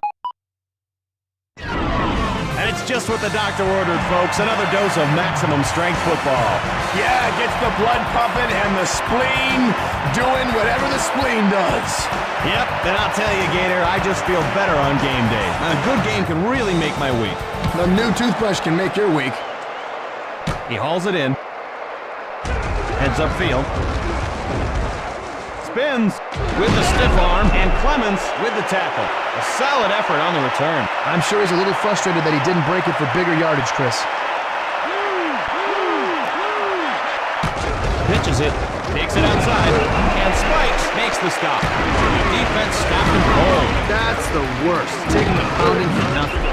And it's just what the doctor ordered, folks. Another dose of maximum strength football. Yeah, it gets the blood pumping and the spleen doing whatever the spleen does. Yep, and I'll tell you, Gator, I just feel better on game day. A good game can really make my week. The new toothbrush can make your week. He hauls it in. Heads upfield. Spins with the stiff arm, and Clemens with the tackle. A solid effort on the return. I'm sure he's a little frustrated that he didn't break it for bigger yardage, Chris. Pitches it, takes it outside, and Spikes makes the stop. Defense stopped him cold. That's the worst. Taking the pounding for nothing.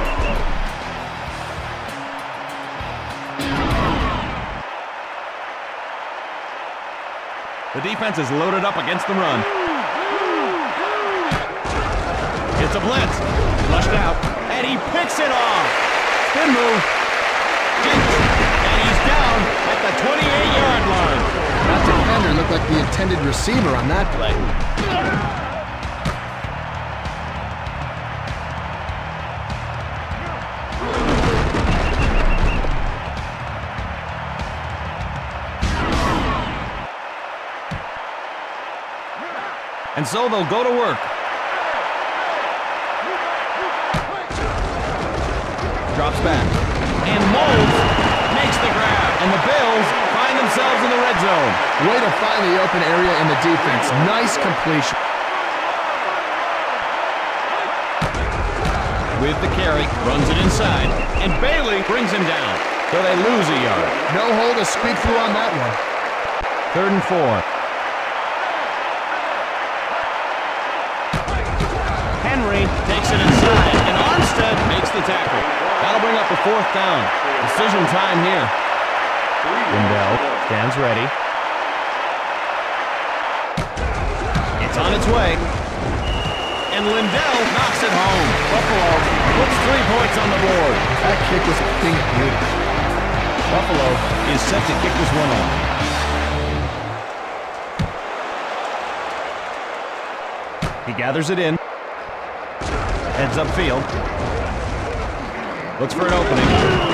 The defense is loaded up against the run. It's a blitz. Flushed out. And he picks it off. Spin move. And he's down at the 28-yard line. That defender looked like the intended receiver on that play. And so they'll go to work. Drops back. And Moulds makes the grab. And the Bills find themselves in the red zone. Way to find the open area in the defense. Nice completion. With the carry, runs it inside. And Bailey brings him down. So they lose a yard. No hole to squeak through on that one. 3rd and 4. Henry takes it inside, and Armstead makes the tackle. That'll bring up a 4th down. Decision time here. Lindell stands ready. It's on its way. And Lindell knocks it home. Buffalo puts 3 points on the board. That kick was a thing of beauty. Buffalo is set to kick this one off. He gathers it in. Heads upfield. Looks for an opening.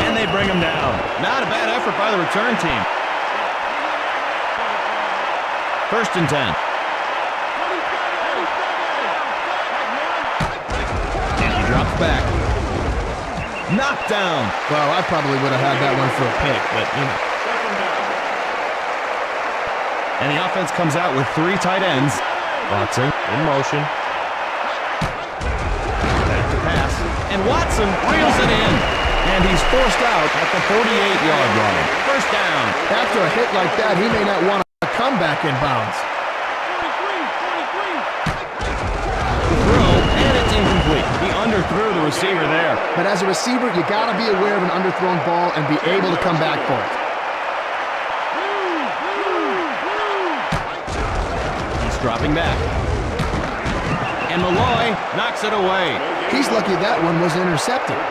And they bring him down. Not a bad effort by the return team. 1st and 10. And he drops back. Knocked down. Well, I probably would have had that one for a pick, but, you know. And the offense comes out with 3 tight ends. Watson in motion. And Watson reels it in. And he's forced out at the 48-yard line. 1st down. After a hit like that, he may not want to come back in bounds. Throw, and it's incomplete. He underthrew the receiver there. But as a receiver, you got to be aware of an underthrown ball and be able to come back for it. He's dropping back. And Malloy knocks it away. He's lucky that one was intercepted. 10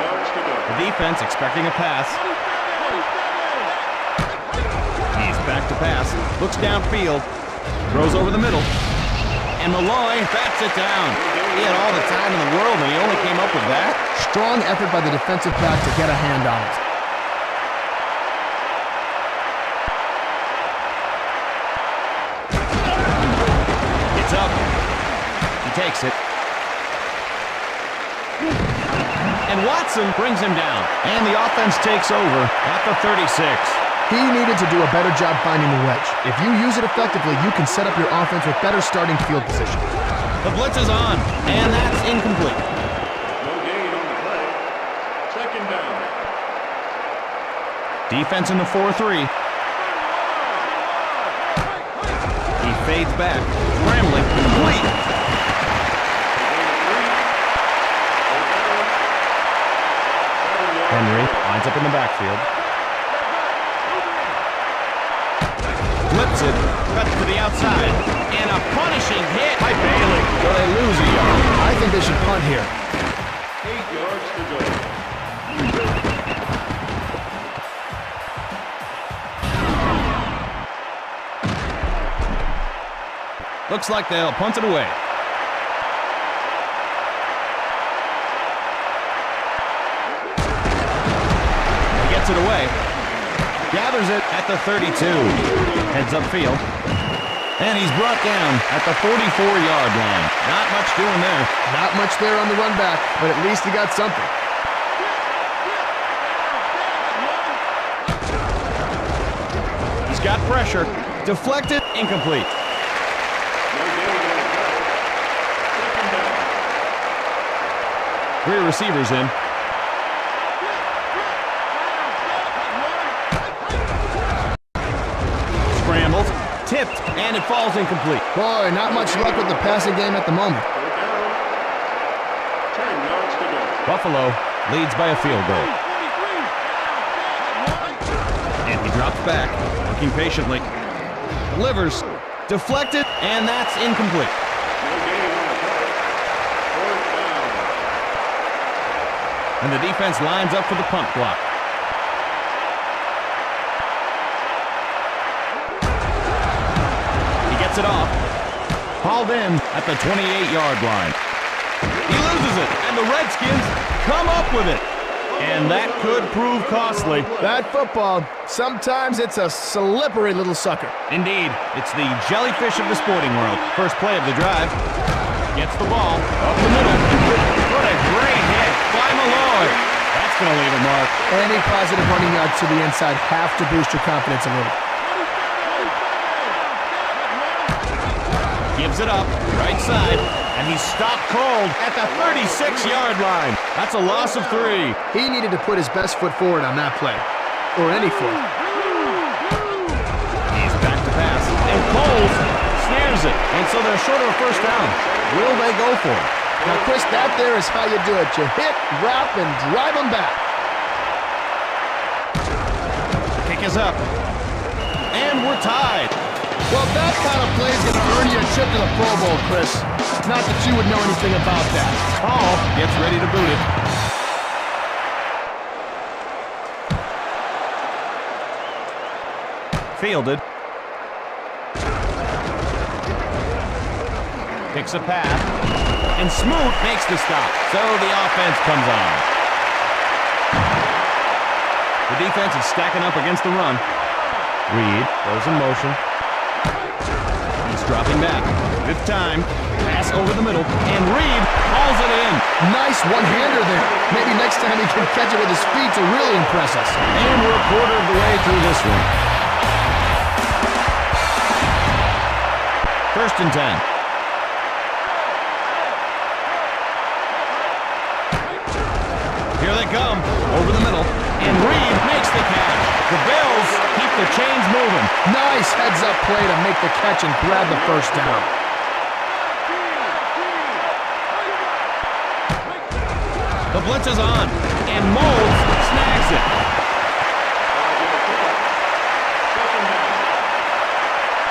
yards to go. The defense expecting a pass. He's back to pass. Looks downfield. Throws over the middle. And Malloy bats it down. He had all the time in the world and he only came up with that. Strong effort by the defensive back to get a hand on it. It's up. He takes it. And Watson brings him down. And the offense takes over at the 36. He needed to do a better job finding the wedge. If you use it effectively, you can set up your offense with better starting field position. The blitz is on, and that's incomplete. No gain on the play. Second down. Defense in the 4-3. He fades back, scrambling, complete. Henry lines up in the backfield. Flips it, cuts to the outside, and a punishing hit by Bailey. So they lose a yard. I think they should punt here. 8 yards to go. Looks like they'll punt it away. He gets it away. Gathers it at the 32. Heads upfield. And he's brought down at the 44-yard line. Not much doing there. Not much there on the run back, but at least he got something. He's got pressure. Deflected, incomplete. No gain on the play. Second down. 3 receivers in. Scrambles, tipped, and it falls incomplete. Boy, not much luck with the passing game at the moment. Third down. 10 yards to go. Buffalo leads by a field goal. And he drops back, looking patiently. Delivers, deflected, and that's incomplete. No gain on the play. Fourth down. And the defense lines up for the punt block. He gets it off. Hauled in at the 28-yard line. He loses it, and the Redskins come up with it. And that could prove costly. That football, sometimes it's a slippery little sucker. Indeed, it's the jellyfish of the sporting world. First play of the drive. Gets the ball up the middle. What a great hit by Malloy. That's going to leave a mark. Any positive running yards to the inside have to boost your confidence a little. Gives it up, right side, and he's stopped cold at the 36-yard line. That's a loss of 3. He needed to put his best foot forward on that play. Or any foot. He's back to pass, and Coles snares it, and so they're short of a first down. Will they go for it? Now, Chris, that there is how you do it. You hit, wrap, and drive them back. Kick is up, and we're tied. Well, that kind of play is going to earn you a trip to the Pro Bowl, Chris. Not that you would know anything about that. Hall gets ready to boot it. Fielded. Picks a pass. And Smoot makes the stop. So the offense comes on. The defense is stacking up against the run. Reed goes in motion. He's dropping back. With time. Pass over the middle. And Reed hauls it in. Nice one-hander there. Maybe next time he can catch it with his feet to really impress us. And we're a quarter of the way through this one. First and 10. Here they come. Over the middle. And Reed makes the catch. The Bills keep the chains moving. Nice heads-up play to make the catch and grab the first down. The blitz is on, and Moles snags it.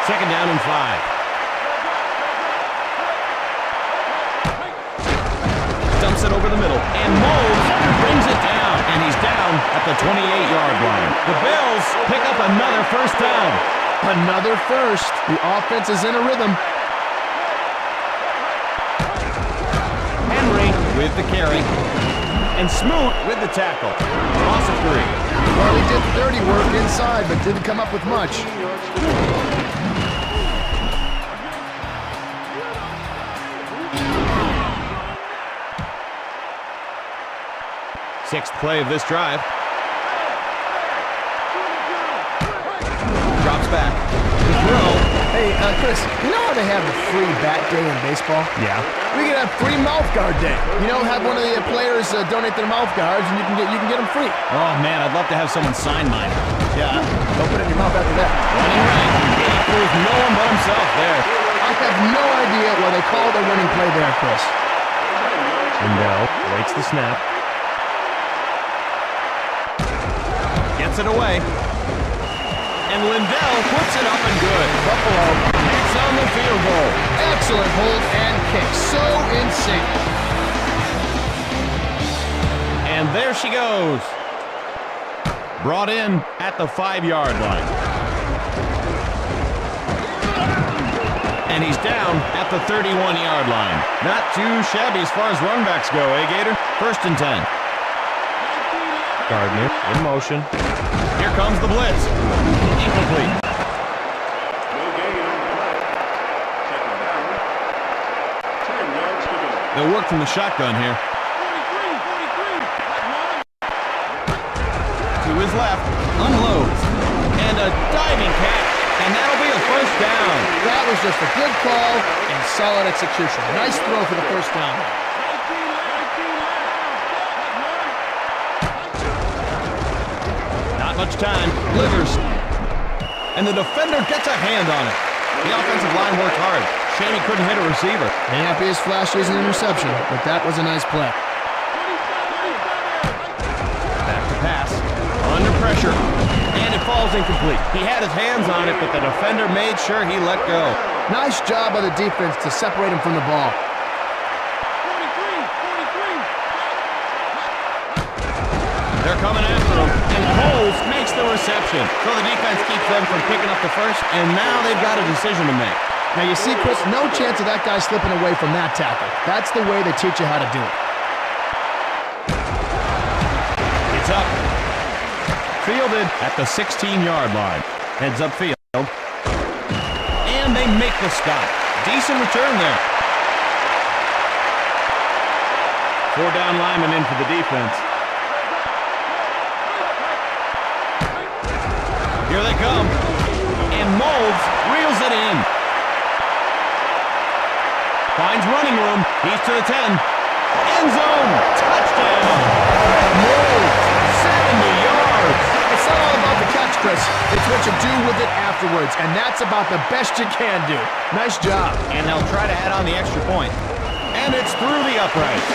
Second down and 5. Dumps it over the middle. And Moles brings it down. And he's down at the 28-yard line. The Bills pick up another first down. Another first. The offense is in a rhythm. Henry with the carry. And Smoot with the tackle. Loss of 3. Well, he did dirty work inside, but didn't come up with much. Sixth play of this drive. Drops back. The throw. Hey, Chris, you know how they have the free bat day in baseball? Yeah. We could have free mouth guard day. You know, have one of the players donate their mouth guards, and you can get them free. Oh, man, I'd love to have someone sign mine. Yeah, don't put it in your mouth after that. Running right. He fools no one but himself there. I have no idea why they called a winning play there, Chris. Lindell waits the snap. Gets it away. And Lindell puts it up and good. Buffalo It's on the field goal. excellent hold and kick. So in sync. And there she goes. Brought in at the 5-yard line. And he's down at the 31-yard line. Not too shabby as far as run backs go, eh, Gator? 1st and 10. Gardner in motion. Here comes the blitz. Incomplete. No gain on the play. Second down. 10 yards to go. They'll work from the shotgun here. To his left, unloads. And a diving catch. And that'll be a first down. That was just a good call and solid execution. Nice throw for the first down. Not much time. Livers. And the defender gets a hand on it. The offensive line worked hard. Shame he couldn't hit a receiver. May not be as flashy as an interception, but that was a nice play. Back to pass. Under pressure. And it falls incomplete. He had his hands on it, but the defender made sure he let go. Nice job by the defense to separate him from the ball. They're coming after him. And Coles makes the reception. So the defense keeps them from picking up the first, and now they've got a decision to make. Now you see, Chris, no chance of that guy slipping away from that tackle. That's the way they teach you how to do it. It's up. Fielded at the 16-yard line. Heads up field. And they make the stop. Decent return there. 4 down linemen in for the defense. Here they come. And Molds reels it in. Finds running room. He's to the 10. End zone. Touchdown. Molds. 70 yards. It's not all about the catch, Chris. It's what you do with it afterwards, and that's about the best you can do. Nice job. And they'll try to add on the extra point. And it's through the uprights.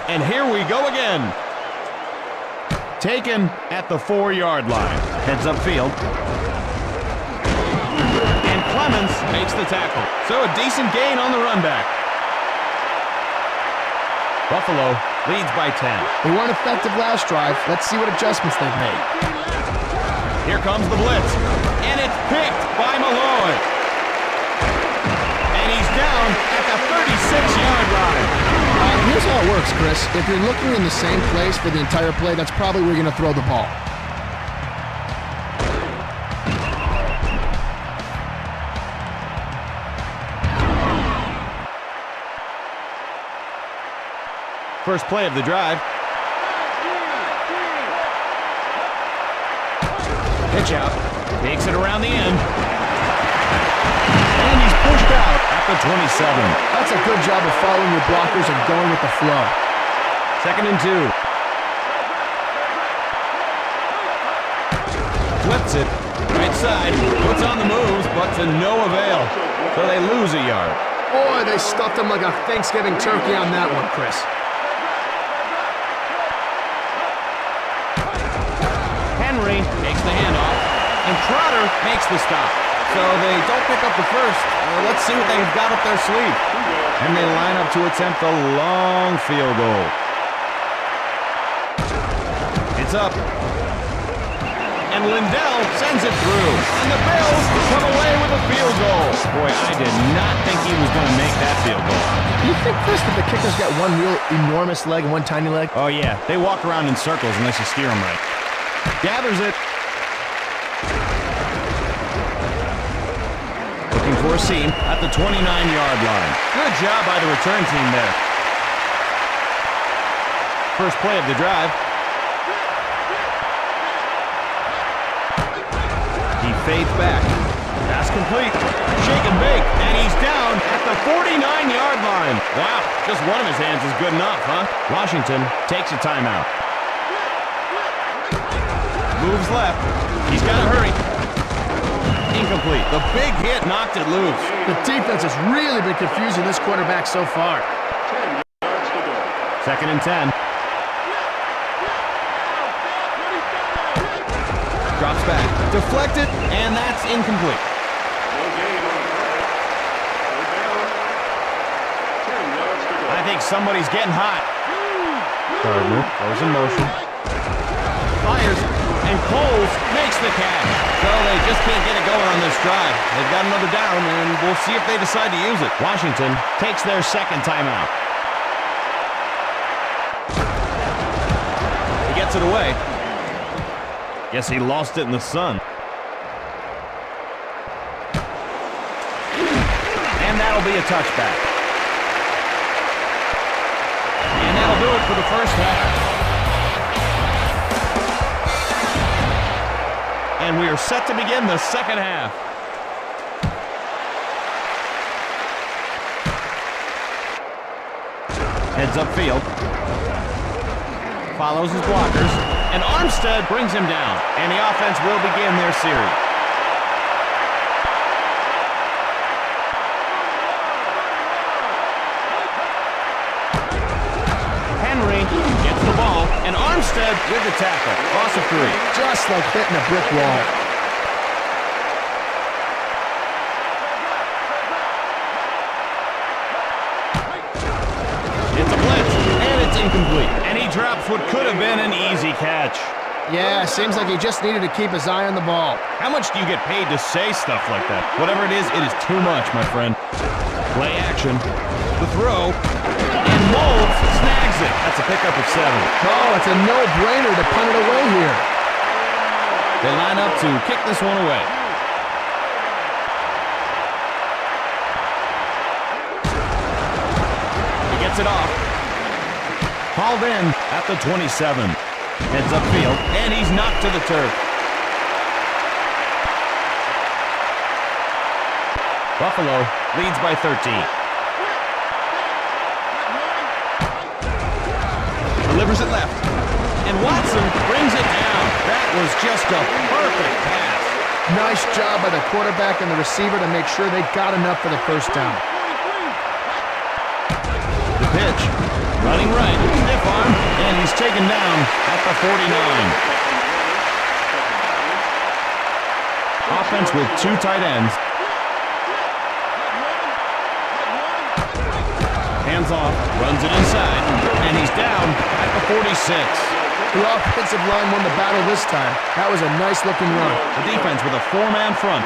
And here we go again. Taken at the 4-yard line. Heads upfield. And Clemens makes the tackle. So a decent gain on the run back. Buffalo leads by 10. They weren't effective last drive. Let's see what adjustments they've made. Here comes the blitz. And it's picked by Malloy. And he's down at the 36-yard line. Here's how it works, Chris. If you're looking in the same place for the entire play, that's probably where you're going to throw the ball. First play of the drive. Pitch out. Takes it around the end. And he's pushed out at the 27. That's a good job of following your blockers and going with the flow. 2nd and 2. Flips it. Right side. Puts on the moves, but to no avail. So they lose a yard. Boy, they stuffed him like a Thanksgiving turkey on that one, Chris. Henry takes the handoff, and Trotter makes the stop. So they don't pick up the first. Let's see what they've got up their sleeve. And they line up to attempt a long field goal. It's up. And Lindell sends it through. And the Bills come away with a field goal. Boy, I did not think he was going to make that field goal. You think, Chris, that the kicker's got one real enormous leg and one tiny leg? Oh, yeah. They walk around in circles unless you steer them right. Gathers it. Looking for a seam at the 29-yard line. Good job by the return team there. First play of the drive. He fades back. Pass complete. Shake and bake. And he's down at the 49-yard line. Wow, just one of his hands is good enough, huh? Washington takes a timeout. Moves left. He's got to hurry. Incomplete. The big hit knocked it loose. The defense has really been confusing this quarterback so far. 10 yards to go. Second and 10. Drops back. Deflected, and that's incomplete. No gain on the play. Third down. 10 yards to go. I think somebody's getting hot. Gardner goes in motion. Fires, and Coles makes the catch. So they just can't get it going on this drive. They've got another down, and we'll see if they decide to use it. Washington takes their second timeout. He gets it away. Guess he lost it in the sun. And that'll be a touchback. And that'll do it for the first half. And we are set to begin the second half. Heads upfield. Follows his blockers. And Armstead brings him down. And the offense will begin their series. Henry gets the ball. And Armstead with the tackle. Loss of 3. Just like hitting a brick wall. It's a blitz, and it's incomplete. And he drops what could have been an easy catch. Yeah, seems like he just needed to keep his eye on the ball. How much do you get paid to say stuff like that? Whatever it is too much, my friend. Play action. The throw. And Moulds snags it. That's a pickup of 7. Oh, it's a no-brainer to punt it away here. They line up to kick this one away. He gets it off. Hauled in at the 27. Heads upfield, and he's knocked to the turf. Buffalo leads by 13. Delivers it left. And Watson brings it down. That was just a perfect pass. Nice job by the quarterback and the receiver to make sure they got enough for the first down. The pitch. Running right. Stiff arm. And he's taken down at the 49. Offense with 2 tight ends. Hands off. Runs it inside. And he's down at the 46. The offensive line won the battle this time. That was a nice-looking run. The defense with a 4-man front.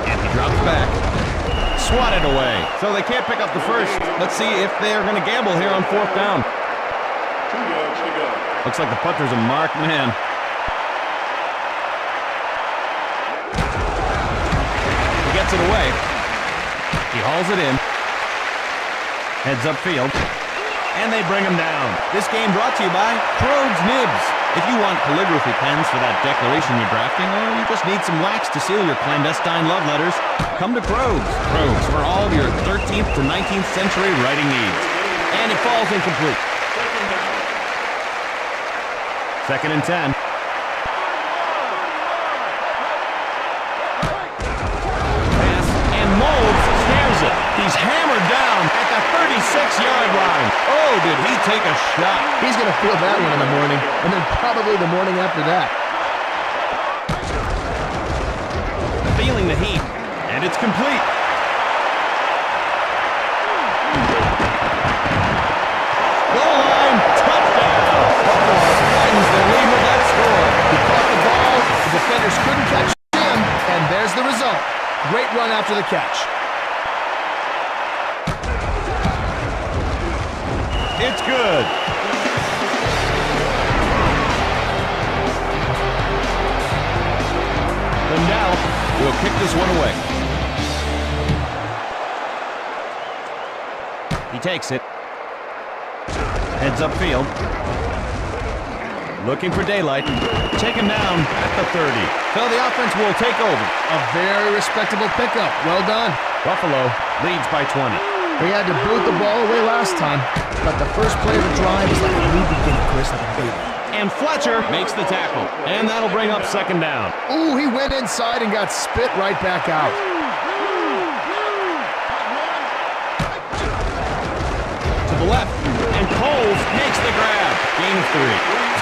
And he drops back. Swatted away. So they can't pick up the first. Let's see if they're going to gamble here on 4th down. 2 yards to go. Looks like the punter's a marked man. He gets it away. He hauls it in. Heads upfield. And they bring him down. This game brought to you by Crode's Nibs. If you want calligraphy pens for that declaration you're drafting, or you just need some wax to seal your clandestine love letters, come to Crode's. Crode's for all of your 13th to 19th century writing needs. And it falls incomplete. Second and 10. Pass, and Moulds snares it. He's hammered down at the 36-yard line. Oh, did he take a shot? He's going to feel that one in the morning, and then probably the morning after that. Feeling the heat, and it's complete. Goal line, touchdown. Buffalo widens their lead with that score. He caught the ball, the defenders couldn't catch him, and there's the result. Great run after the catch. It's good. And now, we'll kick this one away. He takes it. Heads upfield. Looking for daylight. Taken down at the 30. So the offense will take over. A very respectable pickup. Well done. Buffalo leads by 20. They had to boot the ball away last time, but the first play of the drive is like a new beginning, Chris, like a baby. And Fletcher makes the tackle. And that'll bring up second down. Ooh, he went inside and got spit right back out. To the left. And Coles makes the grab. Gain of 3.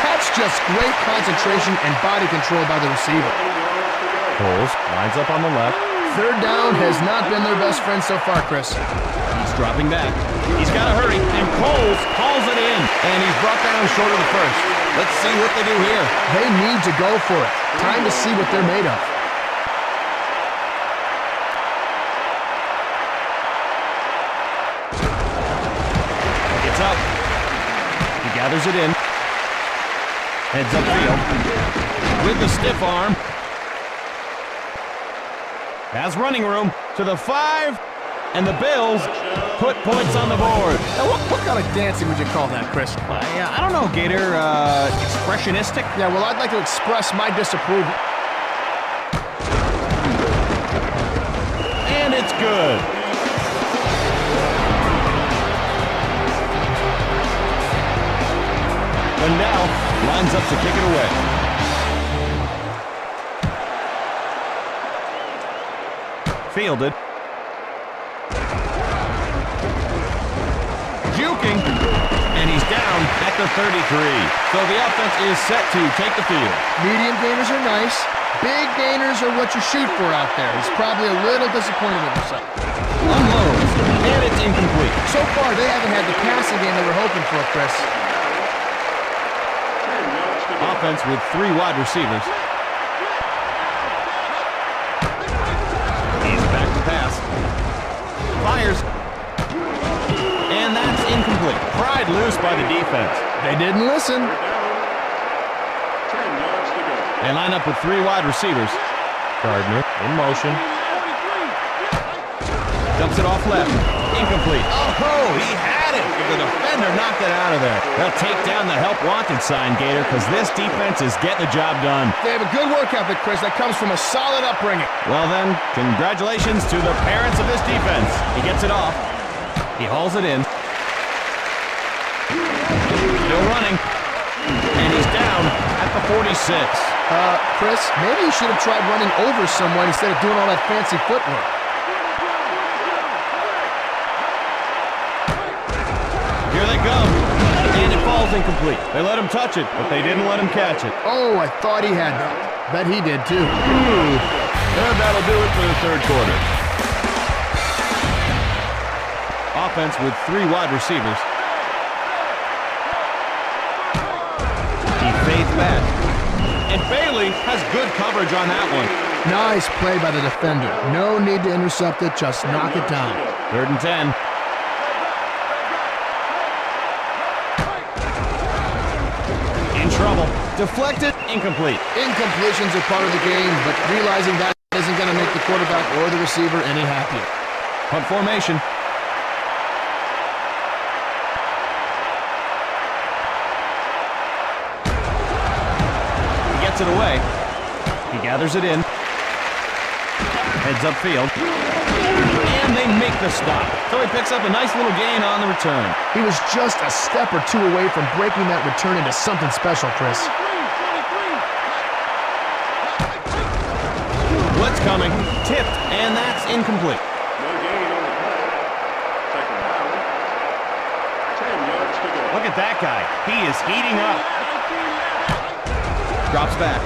That's just great concentration and body control by the receiver. Coles lines up on the left. Third down has not been their best friend so far, Chris. He's dropping back. He's got to hurry. And Coles hauls it in. And he's brought down short of the first. Let's see what they do here. They need to go for it. Time to see what they're made of. It's up. He gathers it in. Heads upfield. With the stiff arm. Has running room to the 5. And the Bills put points on the board. Now, what kind of dancing would you call that, Chris? I don't know, Gator. Expressionistic? Yeah, well, I'd like to express my disapproval. And it's good. And now lines up to kick it away. Fielded. Juking. And he's down at the 33. So the offense is set to take the field. Medium gainers are nice. Big gainers are what you shoot for out there. He's probably a little disappointed with himself. Unloads. And it's incomplete. So far, they haven't had the passing game they were hoping for, Chris. Offense with 3 wide receivers. He's back to pass. Fires. And that's incomplete. Pried loose by the defense. They didn't listen. 10 yards to go. They line up with 3 wide receivers. Gardner in motion. Dumps it off left. Incomplete. Oh, he had it. The defender knocked it out of there. They'll take down the help wanted sign, Gator, because this defense is getting the job done. They have a good work ethic, Chris, that comes from a solid upbringing. Well then, congratulations to the parents of this defense. He gets it off. He hauls it in. Still running. And he's down at the 46. Chris, maybe you should have tried running over someone instead of doing all that fancy footwork. Here they come. And it falls incomplete. They let him touch it, but they didn't let him catch it. Oh, I thought he had that. Bet he did too. And that'll do it for the third quarter. Offense with 3 wide receivers. He fades back. And Bailey has good coverage on that one. Nice play by the defender. No need to intercept it, just knock it down. 3rd and 10. In trouble. Deflected. Incomplete. Incompletions are part of the game, but realizing that isn't going to make the quarterback or the receiver any happier. Punt formation. He gets it away. He gathers it in. Heads upfield. And they make the stop. So he picks up a nice little gain on the return. He was just a step or 2 away from breaking that return into something special, Chris. Blitz coming. Tipped. And that's incomplete. No gain on the play. Second down. Look at that guy. He is heating up. Drops back.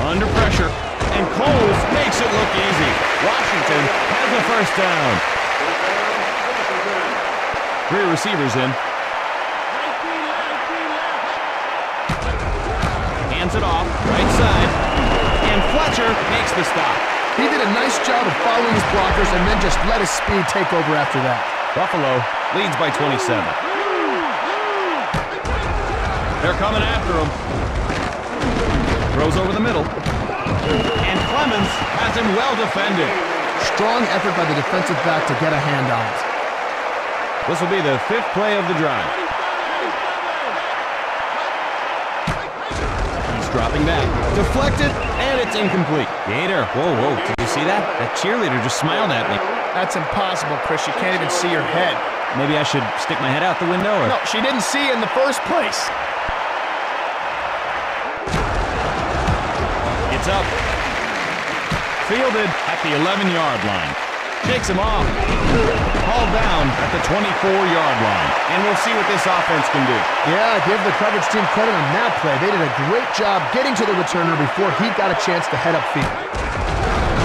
Under pressure. And Coles makes it look easy. Washington has a first down. 3 receivers in. Hands it off. Right side. And Fletcher makes the stop. He did a nice job of following his blockers and then just let his speed take over after that. Buffalo leads by 27. They're coming after him. Throws over the middle. And Clemens has him well defended. Strong effort by the defensive back to get a hand on it. This will be the 5th play of the drive. He's dropping back. Deflected, and it's incomplete. Gator, whoa, did you see that? That cheerleader just smiled at me. That's impossible, Chris. You can't even see your head. Maybe I should stick my head out the window, or... No, she didn't see you in the first place. It's up. Fielded at the 11-yard line. Takes him off. Hauled down at the 24-yard line. And we'll see what this offense can do. Yeah, give the coverage team credit on that play. They did a great job getting to the returner before he got a chance to head upfield.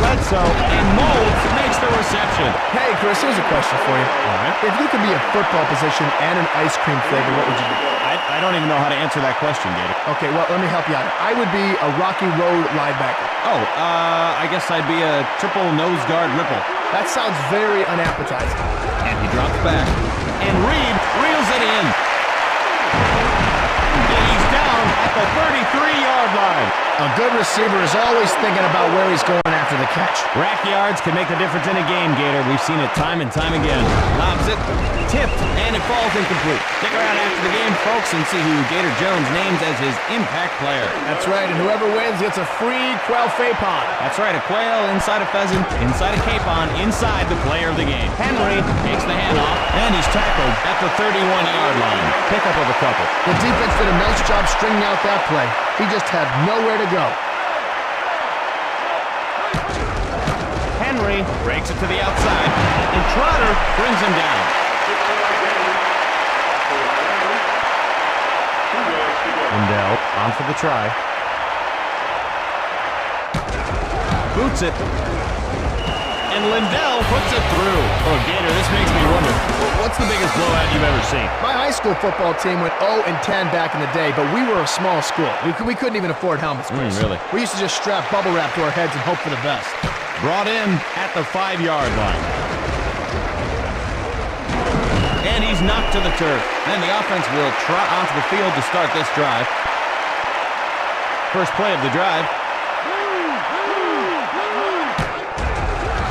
Bledsoe and Moulds makes the reception. Hey, Chris, here's a question for you. All right. If you could be a football position and an ice cream flavor, what would you be? I don't even know how to answer that question, Gator. Okay, well, let me help you out. I would be a Rocky Road linebacker. Oh, I guess I'd be a triple nose guard ripple. That sounds very unappetizing. And he drops back. And Reed reels it in. And he's down at the 33-yard line. A good receiver is always thinking about where he's going after the catch. Rack yards can make the difference in a game, Gator. We've seen it time and time again. Lobs it, tipped, and it falls incomplete. Stick around after the game, folks, and see who Gator Jones names as his impact player. That's right, and whoever wins gets a free quail Fapon. That's right, a quail inside a pheasant, inside a capon, inside the player of the game. Henry takes the handoff, and he's tackled at the 31-yard line. Pickup of a couple. The defense did a nice job stringing out that play. He just had nowhere to go. Henry breaks it to the outside, and Trotter brings him down. Lindell on for the try. Boots it. And Lindell puts it through. Oh, Gator, this makes me wonder, what's the biggest blowout you've ever seen? My high school football team went 0-10 back in the day, but we were a small school. We couldn't even afford helmets, Chris. Really? We used to just strap bubble wrap to our heads and hope for the best. Brought in at the 5-yard line. And he's knocked to the turf. And the offense will trot onto the field to start this drive. First play of the drive.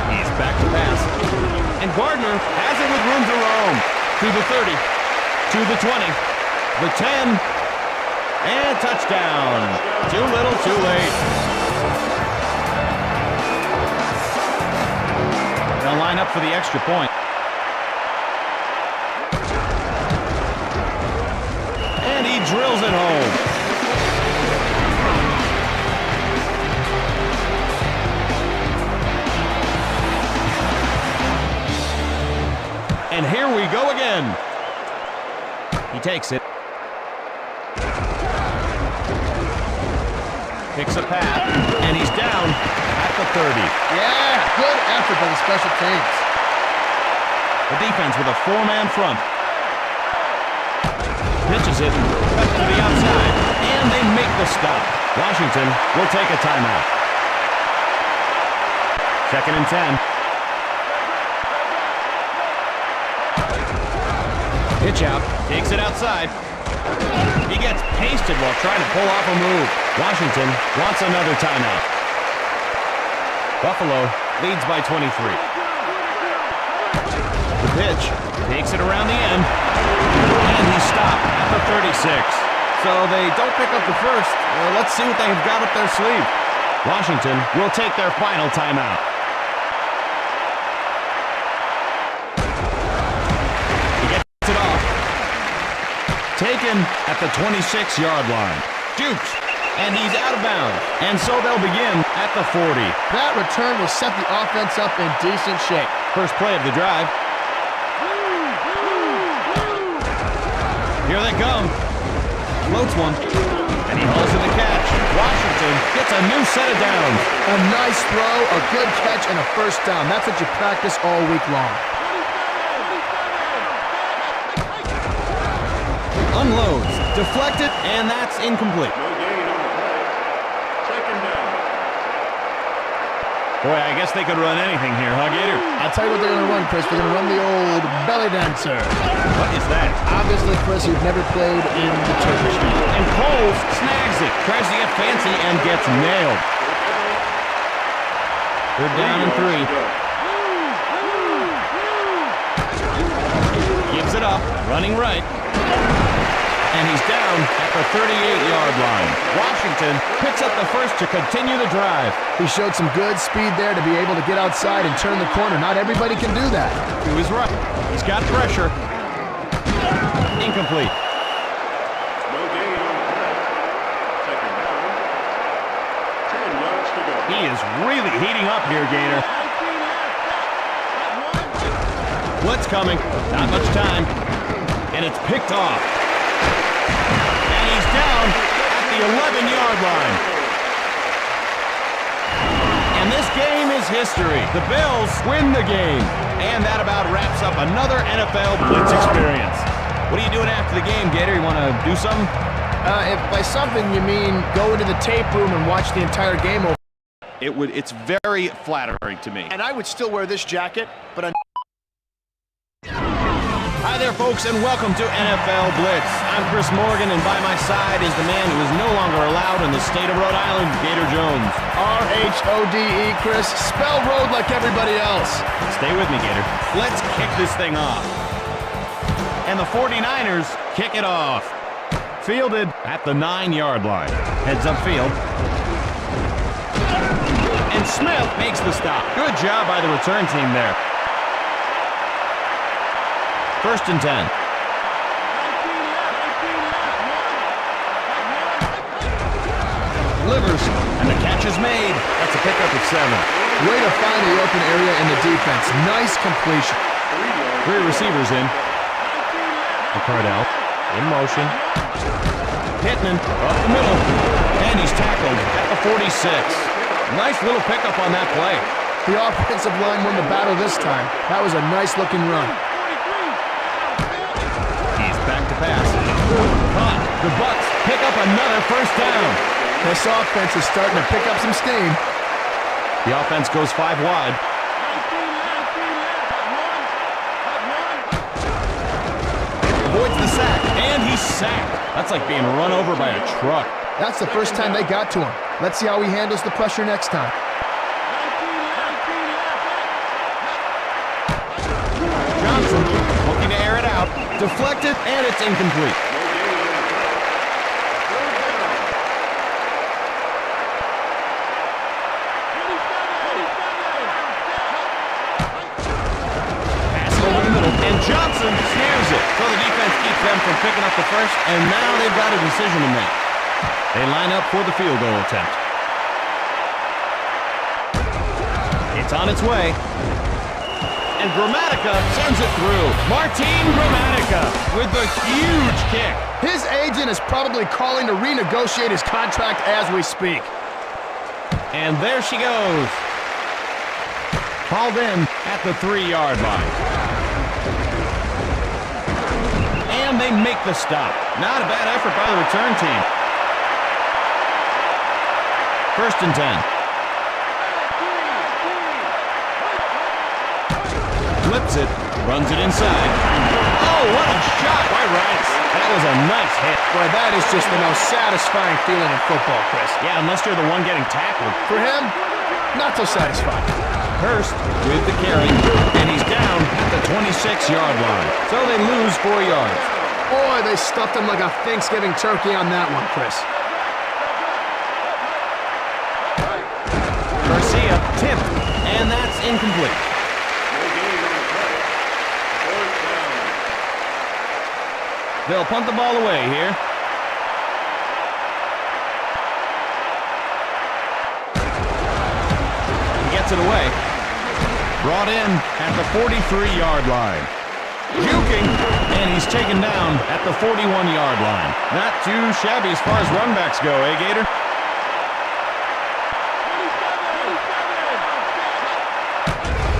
He's back to pass. And Gardner has it with room to roam. To the 30. To the 20. The 10. And touchdown. Too little, too late. They'll line up for the extra point. And he drills it home. And here we go again. He takes it. Picks a path, and he's down at the 30. Yeah, good effort by the special teams. The defense with a 4-man front. Pitches it, cut to the outside, and they make the stop. Washington will take a timeout. 2nd and 10. Pitch out, takes it outside. He gets pasted while trying to pull off a move. Washington wants another timeout. Buffalo leads by 23. The pitch takes it around the end. And he's stopped at the 36. So they don't pick up the first. Let's see what they've got up their sleeve. Washington will take their final timeout. Taken at the 26-yard line. Jukes, and he's out of bounds. And so they'll begin at the 40. That return will set the offense up in decent shape. First play of the drive. Here they come. Floats one. And he hauls in the catch. Washington gets a new set of downs. A nice throw, a good catch, and a first down. That's what you practice all week long. Unloads. Deflected, and that's incomplete. No gain on the play. Second down. Boy, I guess they could run anything here, huh, Gator? I'll tell you what they're going to run, Chris. They're going to run the old belly dancer. What is that? Obviously, Chris, you've never played in the Turkish League. And Coles snags it. Tries to get fancy and gets nailed. They're down and 3. Gives it up. Running right. And he's down at the 38-yard line. Washington picks up the first to continue the drive. He showed some good speed there to be able to get outside and turn the corner. Not everybody can do that. He was right. He's got pressure. Incomplete. No gain on the play. Second down. 10 yards to go. He is really heating up here, Gator. Blitz coming. Not much time. And it's picked off. And he's down at the 11-yard line. And this game is history. The Bills win the game. And that about wraps up another NFL Blitz experience. What are you doing after the game, Gator? You want to do something? If by something you mean go into the tape room and watch the entire game over. It's very flattering to me. And I would still wear this jacket, but Hi there, folks, and welcome to NFL Blitz. I'm Chris Morgan, and by my side is the man who is no longer allowed in the state of Rhode Island, Gator Jones. R-H-O-D-E, Chris. Spell road like everybody else. Stay with me, Gator. Let's kick this thing off. And the 49ers kick it off. Fielded at the 9-yard line. Heads up field. And Smith makes the stop. Good job by the return team there. First and 10. Delivers, and the catch is made. That's a pickup at 7. Way to find the open area in the defense. Nice completion. 3 receivers in. McCardell in motion. Pittman up the middle, and he's tackled at the 46. Nice little pickup on that play. The offensive line won the battle this time. That was a nice-looking run. Back to pass. Caught. The Bucs pick up another first down. This offense is starting to pick up some steam. The offense goes 5 wide. Avoids the sack, and he's sacked. That's like being run over by a truck. That's the first time they got to him. Let's see how he handles the pressure next time. Johnson looking to air it out. Deflected, and it's incomplete. Pass over the middle, and Johnson snares it. So the defense keeps them from picking up the first, and now they've got a decision to make. They line up for the field goal attempt. It's on its way. And Gramatica sends it through. Martin Gramatica with the huge kick. His agent is probably calling to renegotiate his contract as we speak. And there she goes. Called in at the 3-yard line. And they make the stop. Not a bad effort by the return team. First and 10. Flips it, runs it inside. Oh, what a shot by Rice. That was a nice hit. Boy, that is just the most satisfying feeling in football, Chris. Yeah, unless you're the one getting tackled. For him, not so satisfying. Hurst with the carry, and he's down at the 26-yard line. So they lose 4 yards. Boy, they stuffed him like a Thanksgiving turkey on that one, Chris. Garcia tipped, and that's incomplete. They'll punt the ball away here. He gets it away. Brought in at the 43-yard line. Juking, and he's taken down at the 41-yard line. Not too shabby as far as runbacks go, eh, Gator?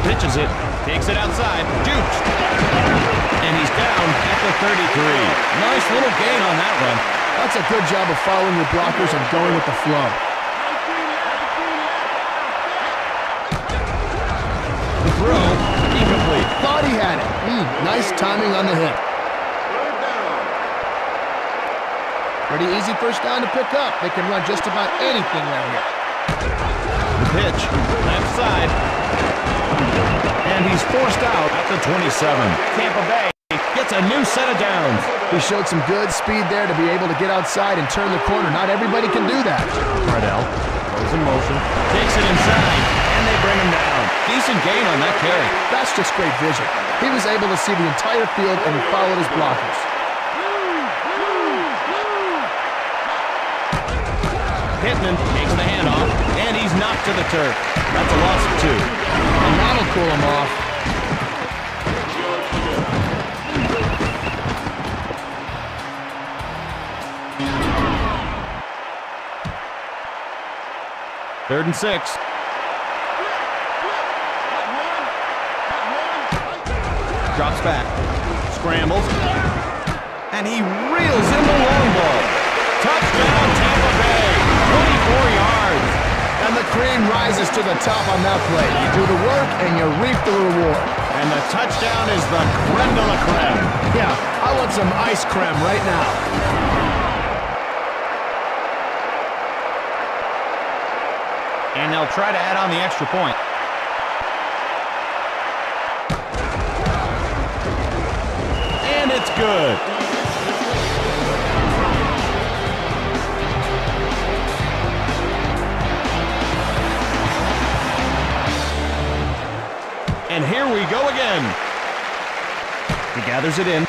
Pitches it, takes it outside, jukes, and he's down at the 33. Nice little gain on that run. That's a good job of following your blockers and going with the flow. The throw, incomplete. Thought he had it. Nice timing on the hit. Pretty easy first down to pick up. They can run just about anything right here. The pitch, left side, and he's forced out at the 27. Tampa Bay gets a new set of downs. He showed some good speed there to be able to get outside and turn the corner. Not everybody can do that. Cardell goes in motion, takes it inside, and they bring him down. Decent gain on that carry. That's just great vision. He was able to see the entire field and he followed his blockers. Pittman takes the handoff, and he's knocked to the turf. That's a loss of 2. And that'll cool him off. Third and 6. Drops back, scrambles, and he reels in the long ball. Touchdown, Tampa Bay, 24 yards. And the cream rises to the top on that play. You do the work and you reap the reward. And the touchdown is the creme de la creme. Yeah, I want some ice creme right now. And they'll try to add on the extra point. And it's good. And here we go again. He gathers it in.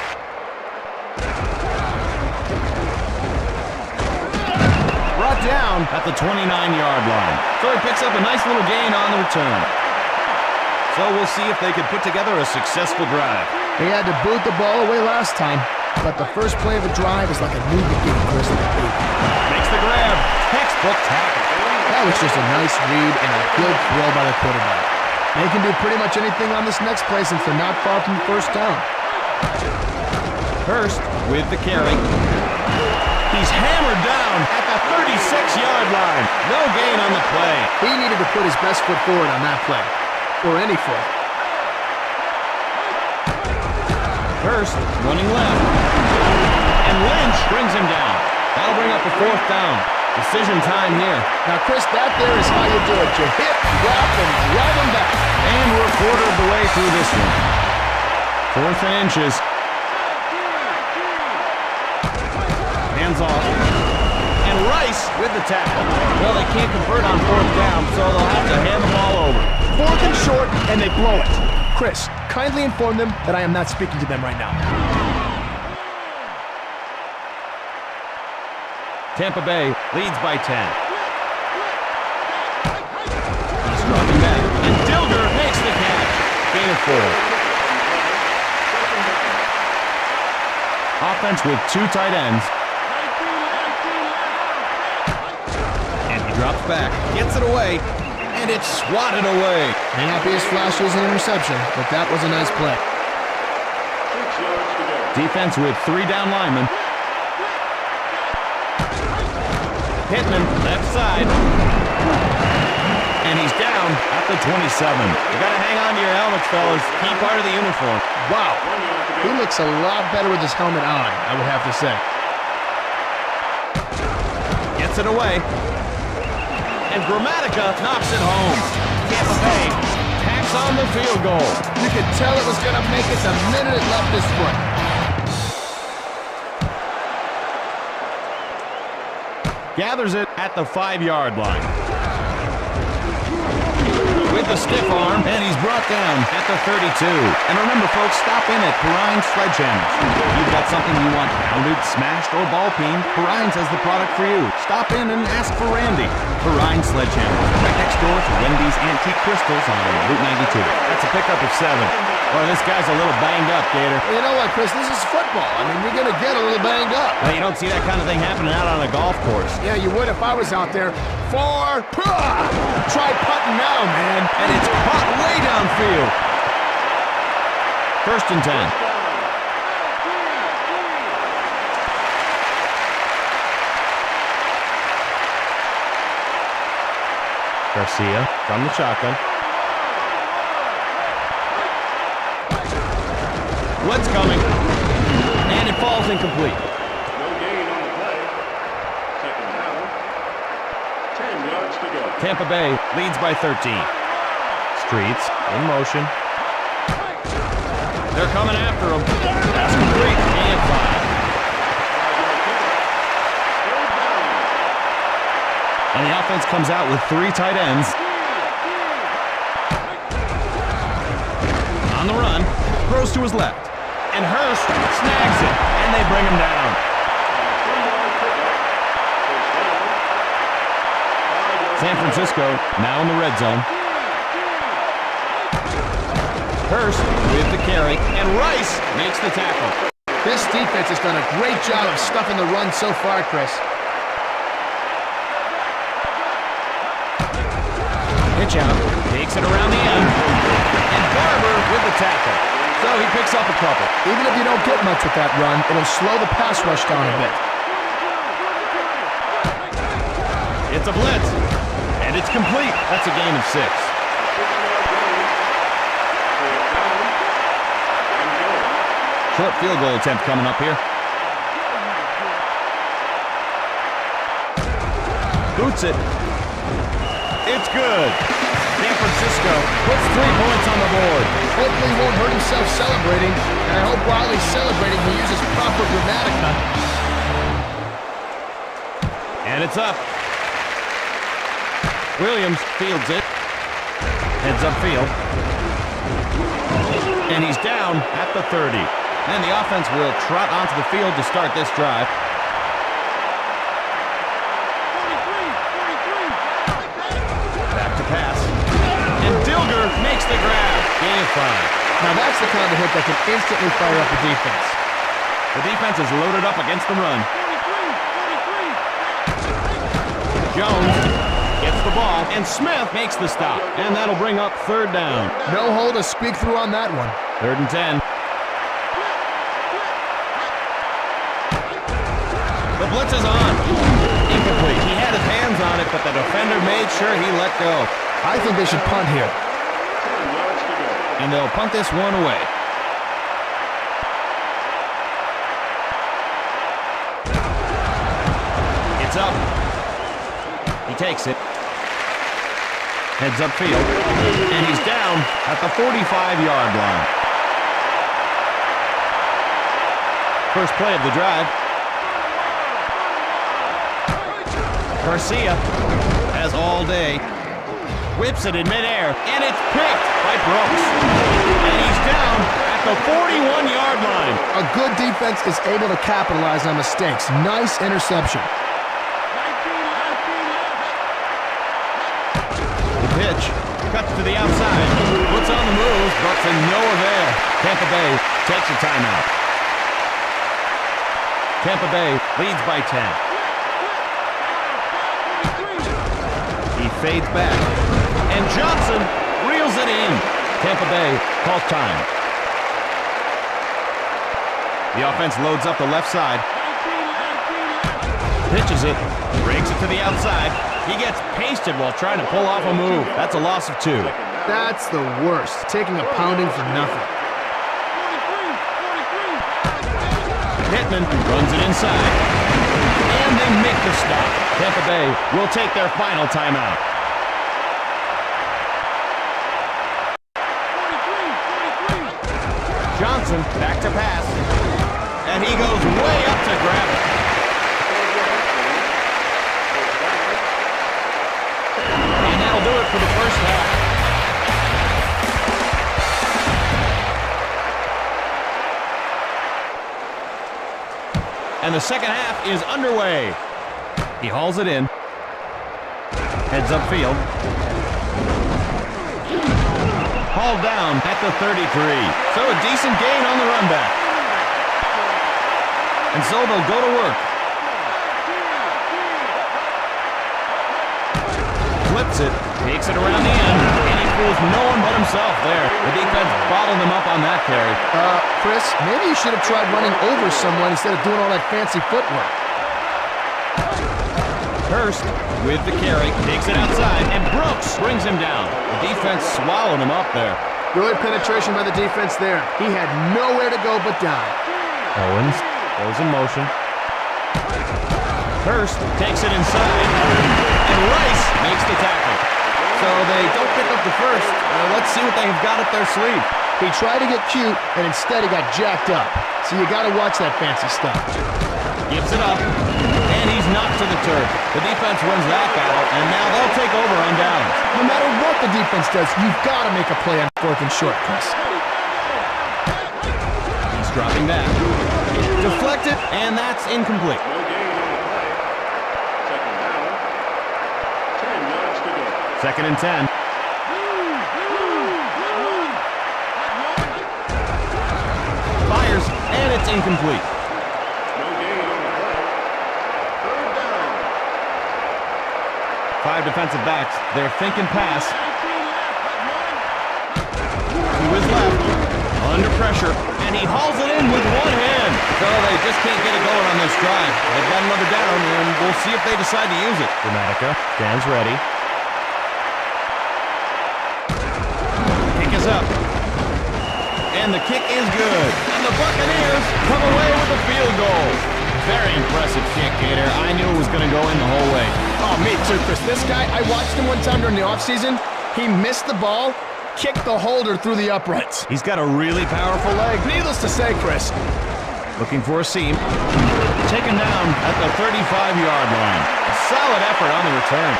Brought down at the 29-yard line. So he picks up a nice little gain on the return. So we'll see if they could put together a successful drive. They had to boot the ball away last time, but the first play of a drive is like a new beginning, Chris. Makes the grab. Textbook tackle. That was just a nice read and a good throw by the quarterback. They can do pretty much anything on this next play since they're not far from the first down. Hurst with the carry. He's hammered down at the 36-yard line. No gain on the play. He needed to put his best foot forward on that play. Or any foot. Hurst running left. And Lynch brings him down. That'll bring up a 4th down. Decision time here. Now, Chris, that there is how you do it. You hit, drop, and drive them back. And we're a quarter of the way through this one. 4th and inches. Hands off. And Rice with the tackle. Well, they can't convert on 4th down, so they'll have to hand the ball over. 4th and short, and they blow it. Chris, kindly inform them that I am not speaking to them right now. Tampa Bay leads by 10. He's dropping back, and Dilger makes the catch. Gain of 4. Offense with 2 tight ends. And he drops back, gets it away, and it's swatted away. May not be as flashy as an interception, but that was a nice play. 6 yards to go. Defense with 3 down linemen. Pittman, left side. And he's down at the 27. You gotta hang on to your helmets, fellas. Key part of the uniform. Wow, he looks a lot better with his helmet on, I would have to say. Gets it away. And Grammatica knocks it home. Tampa Bay tacks on the field goal. You could tell it was gonna make it the minute it left his foot. Gathers it at the 5-yard line. With the stiff arm, and he's brought down at the 32. And remember, folks, stop in at Perrine's Sledgehammers. If you've got something you want pounded, smashed, or ball-peened, Perrine's has the product for you. Stop in and ask for Randy. Perrine's Sledgehammers, right next door to Wendy's Antique Crystals on Route 92. That's a pickup of 7. Boy, this guy's a little banged up, Gator. Well, you know what, Chris? This is football. I mean, you're going to get a little banged up. Now, you don't see that kind of thing happening out on a golf course. Yeah, you would if I was out there. Try putting now, man. And it's caught way downfield. 1st and 10. Garcia from the shotgun. Blitz coming. And it falls incomplete. No gain on the play. 2nd down. 10 yards to go. Tampa Bay leads by 13. Streets in motion. They're coming after him. Pass complete. And 5. And the offense comes out with 3 tight ends. On the run, throws to his left. And Hurst snags it, and they bring him down. San Francisco now in the red zone. Hurst with the carry, and Rice makes the tackle. This defense has done a great job of stuffing the run so far, Chris. Pitch out, takes it around the end, and Barber with the tackle. So he picks up a couple. Even if you don't get much with that run, it'll slow the pass rush down a bit. It's a blitz, and it's complete. That's a gain of 6. Short field goal attempt coming up here. Boots it. It's good. San Francisco puts 3 points on the board. Hopefully he won't hurt himself celebrating, and I hope while he's celebrating he uses proper grammatica. And it's up. Williams fields it. Heads upfield. And he's down at the 30. And the offense will trot onto the field to start this drive. Back to pass. And Dilger makes the grab. Gain of 5. Now that's the kind of hit that can instantly fire up the defense. The defense is loaded up against the run. Jones gets the ball, and Smith makes the stop. And that'll bring up 3rd down. No hole to speak through on that one. 3rd and 10. The blitz is on. Incomplete. He had his hands on it, but the defender made sure he let go. I think they should punt here. 10 yards to go. And they'll punt this one away. It's up. He takes it. Heads upfield. And he's down at the 45-yard line. First play of the drive. Garcia has all day. Whips it in midair, and it's picked by Brooks. And he's down at the 41-yard line. A good defense is able to capitalize on mistakes. Nice interception. The pitch cuts to the outside. Puts on the move, but to no avail. Tampa Bay takes a timeout. Tampa Bay leads by 10. He fades back, and Johnson reels it in. Tampa Bay calls time. The offense loads up the left side. Pitches it, breaks it to the outside. He gets pasted while trying to pull off a move. That's a loss of 2. That's the worst, taking a pounding for nothing. Pittman runs it inside, and they make the stop. Tampa Bay will take their final timeout. Johnson back to pass, and he goes way up to grab it. And that'll do it for the first half. And the second half is underway. He hauls it in. Heads upfield. Hauled down at the 33. So a decent gain on the run back. And so they'll go to work. Flips it, takes it around the end, and he fools no one but himself there. The defense bottled him up on that carry. Chris, maybe you should have tried running over someone instead of doing all that fancy footwork. Hurst with the carry, takes it outside, and Brooks brings him down. The defense swallowed him up there. Good penetration by the defense there. He had nowhere to go but down. Owens goes in motion. Hurst takes it inside, and Rice makes the tackle. So they don't pick up the first. Let's see what they have got up their sleeve. He tried to get cute, and instead he got jacked up. So you got to watch that fancy stuff. Gives it up, and he's knocked to the turf. The defense wins that battle, and now they'll take over on downs. No matter what the defense does, you've got to make a play on 4th and short, Chris. He's dropping that. Deflected, and that's incomplete. No gain on the play. Second down. 10 yards to go. Second and 10. Fires, and it's incomplete. No gain on the play. Third down. 5 defensive backs. They're thinking pass. To his left. Under pressure. And he hauls it in with one hand. So they just can't get it going on this drive. They've got another down, and we'll see if they decide to use it. Dramatica stands ready. Kick is up. And the kick is good. And the Buccaneers come away with a field goal. Very impressive kick, Gator. I knew it was going to go in the whole way. Oh, me too, Chris. This guy, I watched him one time during the offseason. He missed the ball, kicked the holder through the uprights. He's got a really powerful leg. Needless to say, Chris. Looking for a seam. Taken down at the 35-yard line. A solid effort on the return.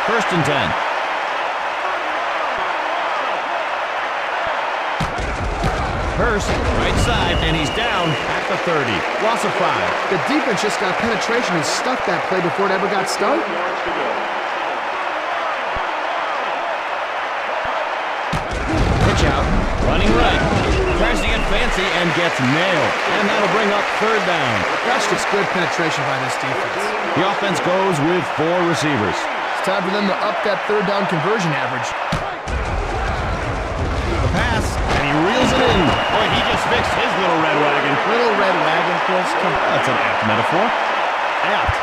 First and 10. Hurst, right side, and he's down at the 30. Loss of 5. The defense just got penetration and stuck that play before it ever got started. 10 yards to go. Pitch out, running right. Tries to get fancy and gets nailed. And that'll bring up third down. That's just good penetration by this defense. The offense goes with 4 receivers. It's time for them to up that third down conversion average. The pass, and he reels it in. Boy, he just fixed his little red wagon. Little red wagon, Chris. Come on. That's an apt metaphor. Apt.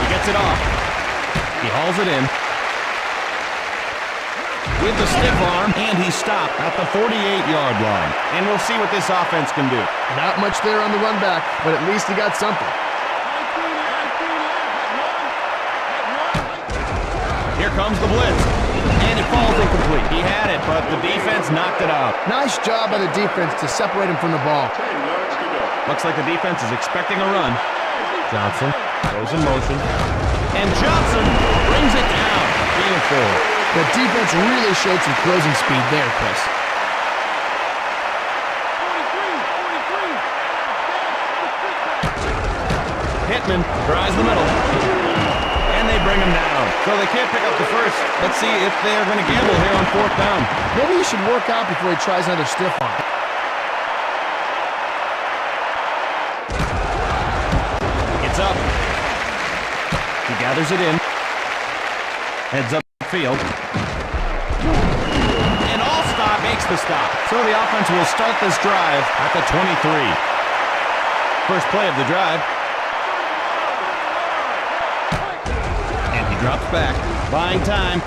He gets it off. He hauls it in. With the stiff arm, and he stopped at the 48-yard line. And we'll see what this offense can do. Not much there on the run back, but at least he got something. Here comes the blitz, and it falls incomplete. He had it, but the defense knocked it out. Nice job by the defense to separate him from the ball. 10 yards to go. Looks like the defense is expecting a run. Johnson goes in motion, and Johnson brings it down. Beautiful. The defense really showed some closing speed there, Chris. Pittman tries the middle, and they bring him down. So they can't pick up the first. Let's see if they're going to gamble here on 4th down. Maybe he should work out before he tries another stiff arm. It's up. He gathers it in. Heads up the field. And Allstott makes the stop. So the offense will start this drive at the 23. First play of the drive. And he drops back, buying time.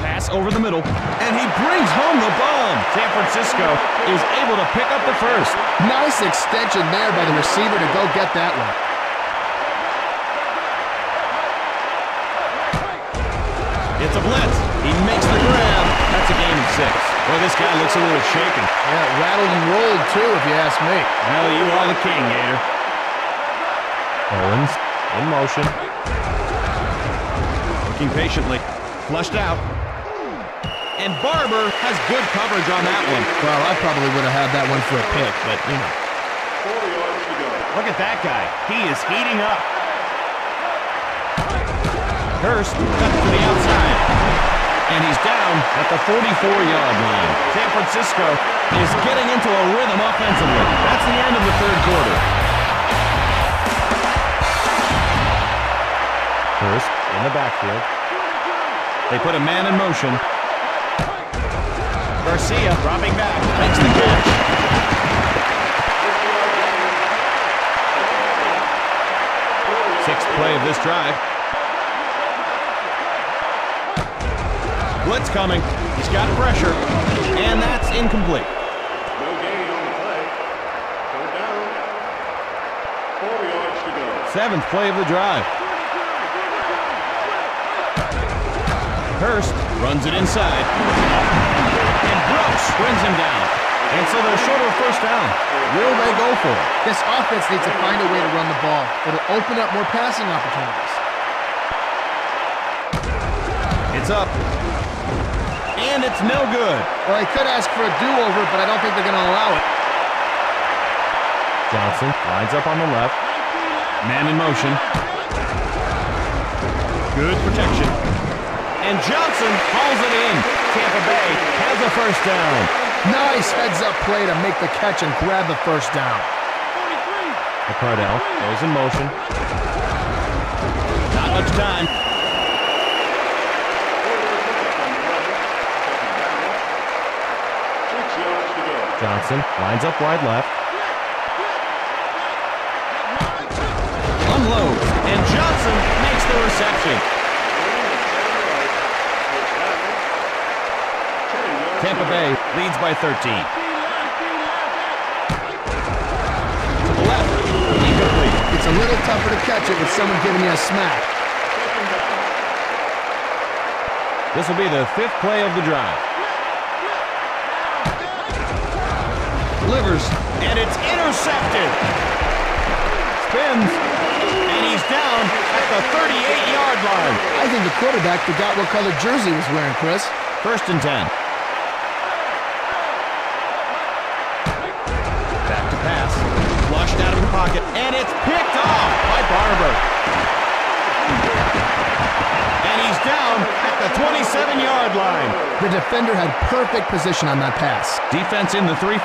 Pass over the middle. And he brings home the bomb. San Francisco is able to pick up the first. Nice extension there by the receiver to go get that one. It's a blitz. He makes the grab. That's a gain of 6. Well, this guy looks a little shaken. Yeah, rattled and rolled, too, if you ask me. Well, you are the king, Gator. Owens in motion. Looking patiently. Flushed out. And Barber has good coverage on that one. Well, I probably would have had that one for a pick, but, you know. 4 yards to go. Look at that guy. He is heating up. Hurst cuts to the outside. And he's down at the 44-yard line. San Francisco is getting into a rhythm offensively. That's the end of the third quarter. Hurst in the backfield. They put a man in motion. Garcia dropping back. Makes the catch. Sixth play of this drive. Blitz coming. He's got pressure. And that's incomplete. No gain on the play. Third down. 4 yards to go. Seventh play of the drive. Hurst runs it inside. And Brooks brings him down. And so they're short of a first down. Will they go for it? This offense needs to find a way to run the ball. It'll open up more passing opportunities. It's up. And it's no good. Well, they could ask for a do-over, but I don't think they're going to allow it. Johnson lines up on the left. Man in motion. Good protection. And Johnson hauls it in. Tampa Bay has a first down. Nice heads-up play to make the catch and grab the first down. McCardell goes in motion. Not much time. Johnson lines up wide left. Unloads, and Johnson makes the reception. Tampa Bay leads by 13. To the left, incomplete. It's a little tougher to catch it with someone giving you a smack. This will be the fifth play of the drive. Delivers, and it's intercepted. Spins, and he's down at the 38-yard line. I think the quarterback forgot what color jersey he was wearing, Chris. First and 10. Back to pass. Flushed out of the pocket, and it's picked off by Barber. And he's down at the 27-yard line. The defender had perfect position on that pass. Defense in the 3-4.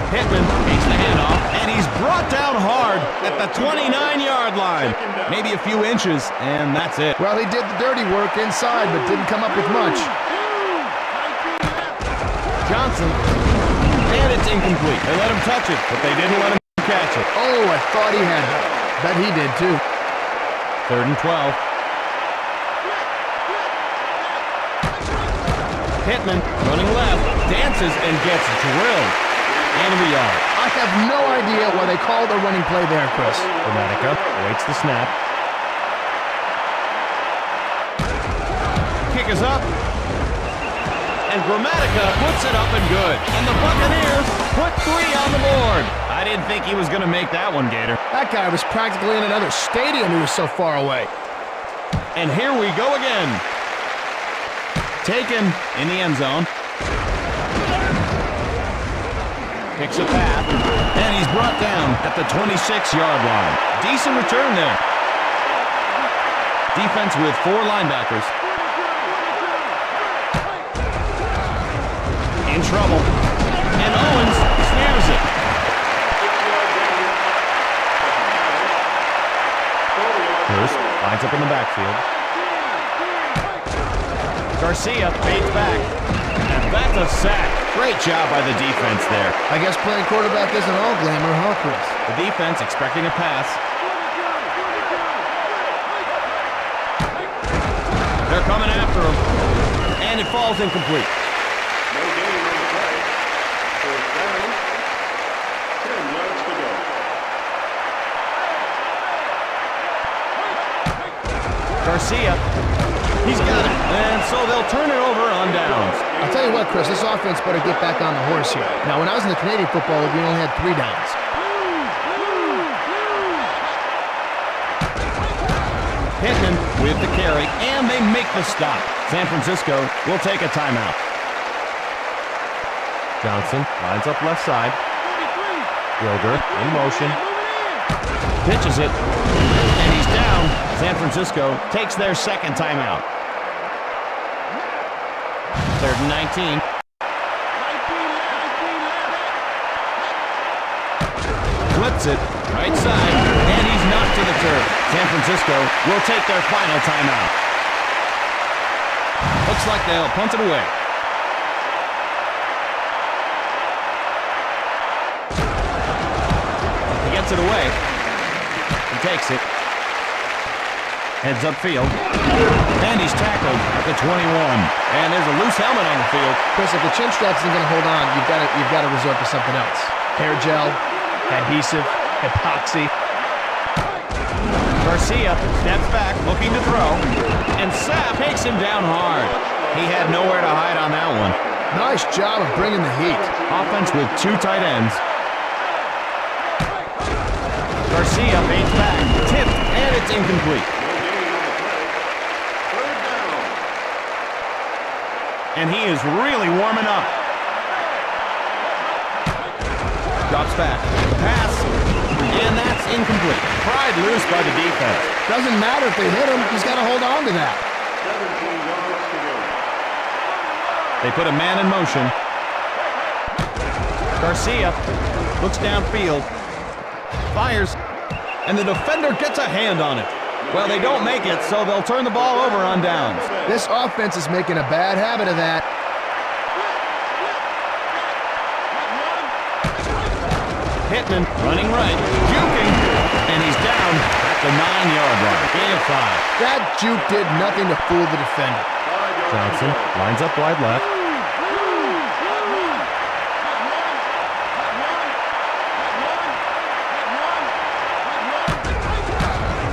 Pittman takes the handoff, and he's brought down hard at the 29-yard line. Maybe a few inches, and that's it. Well, he did the dirty work inside, but didn't come up with much. Johnson, and it's incomplete. They let him touch it, but they didn't let him catch it. Oh, I thought he had that. Bet he did, too. Third and 12. Pittman running left, dances, and gets drilled. End of the yard. I have no idea why they called a running play there, Chris. Gramatica awaits the snap. Kick is up. And Gramatica puts it up and good. And the Buccaneers put 3 on the board. I didn't think he was going to make that one, Gator. That guy was practically in another stadium. He was so far away. And here we go again. Taken in the end zone. Picks a path, and he's brought down at the 26-yard line. Decent return there. Defense with 4 linebackers. In trouble. And Owens snares it. Hurst lines up in the backfield. Garcia fades back. And that's a sack. Great job by the defense there. I guess playing quarterback isn't all glamour, huh, Chris? The defense expecting a pass. They're coming after him. And it falls incomplete. No gain on the play. Fourth down. 10 yards to go. Garcia. He's got it. And so they'll turn it over on downs. I'll tell you what, Chris, this offense better get back on the horse here. Now, when I was in the Canadian Football League, we only had 3 downs. Pittman with the carry, and they make the stop. San Francisco will take a timeout. Johnson lines up left side. Yoger in motion. Pitches it. And he's down. San Francisco takes their second timeout. 3rd and 19. Flips it. Right side. And he's knocked to the turf. San Francisco will take their final timeout. Looks like they'll punt it away. He gets it away. He takes it. Heads upfield. And he's tackled at the 21. And there's a loose helmet on the field. Chris, if the chin strap isn't going to hold on, you've got to resort to something else. Hair gel, adhesive, epoxy. Garcia steps back, looking to throw. And Sapp takes him down hard. He had nowhere to hide on that one. Nice job of bringing the heat. Offense with 2 tight ends. Garcia baits back, tipped, and it's incomplete. And he is really warming up. Drops back, pass, and that's incomplete. Pried loose by the defense. Doesn't matter if they hit him, he's got to hold on to that. 17 yards to go. They put a man in motion. Garcia looks downfield, fires, and the defender gets a hand on it. Well, they don't make it, so they'll turn the ball over on downs. This offense is making a bad habit of that. Pittman running right, juking, and he's down at the 9-yard line. Gain of 5. That juke did nothing to fool the defender. Johnson lines up wide left.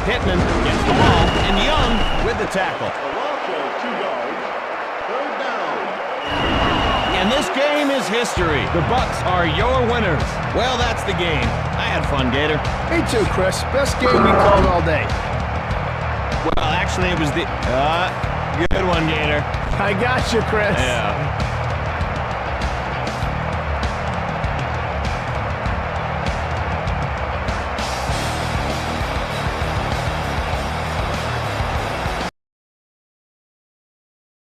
Pittman gets the ball, and Young with the tackle. A loss of 2 yards. 3rd down. And this game is history. The Bucks are your winners. Well, that's the game. I had fun, Gator. Me too, Chris. Best game we called all day. Well, actually, it was the... good one, Gator. I got you, Chris. Yeah.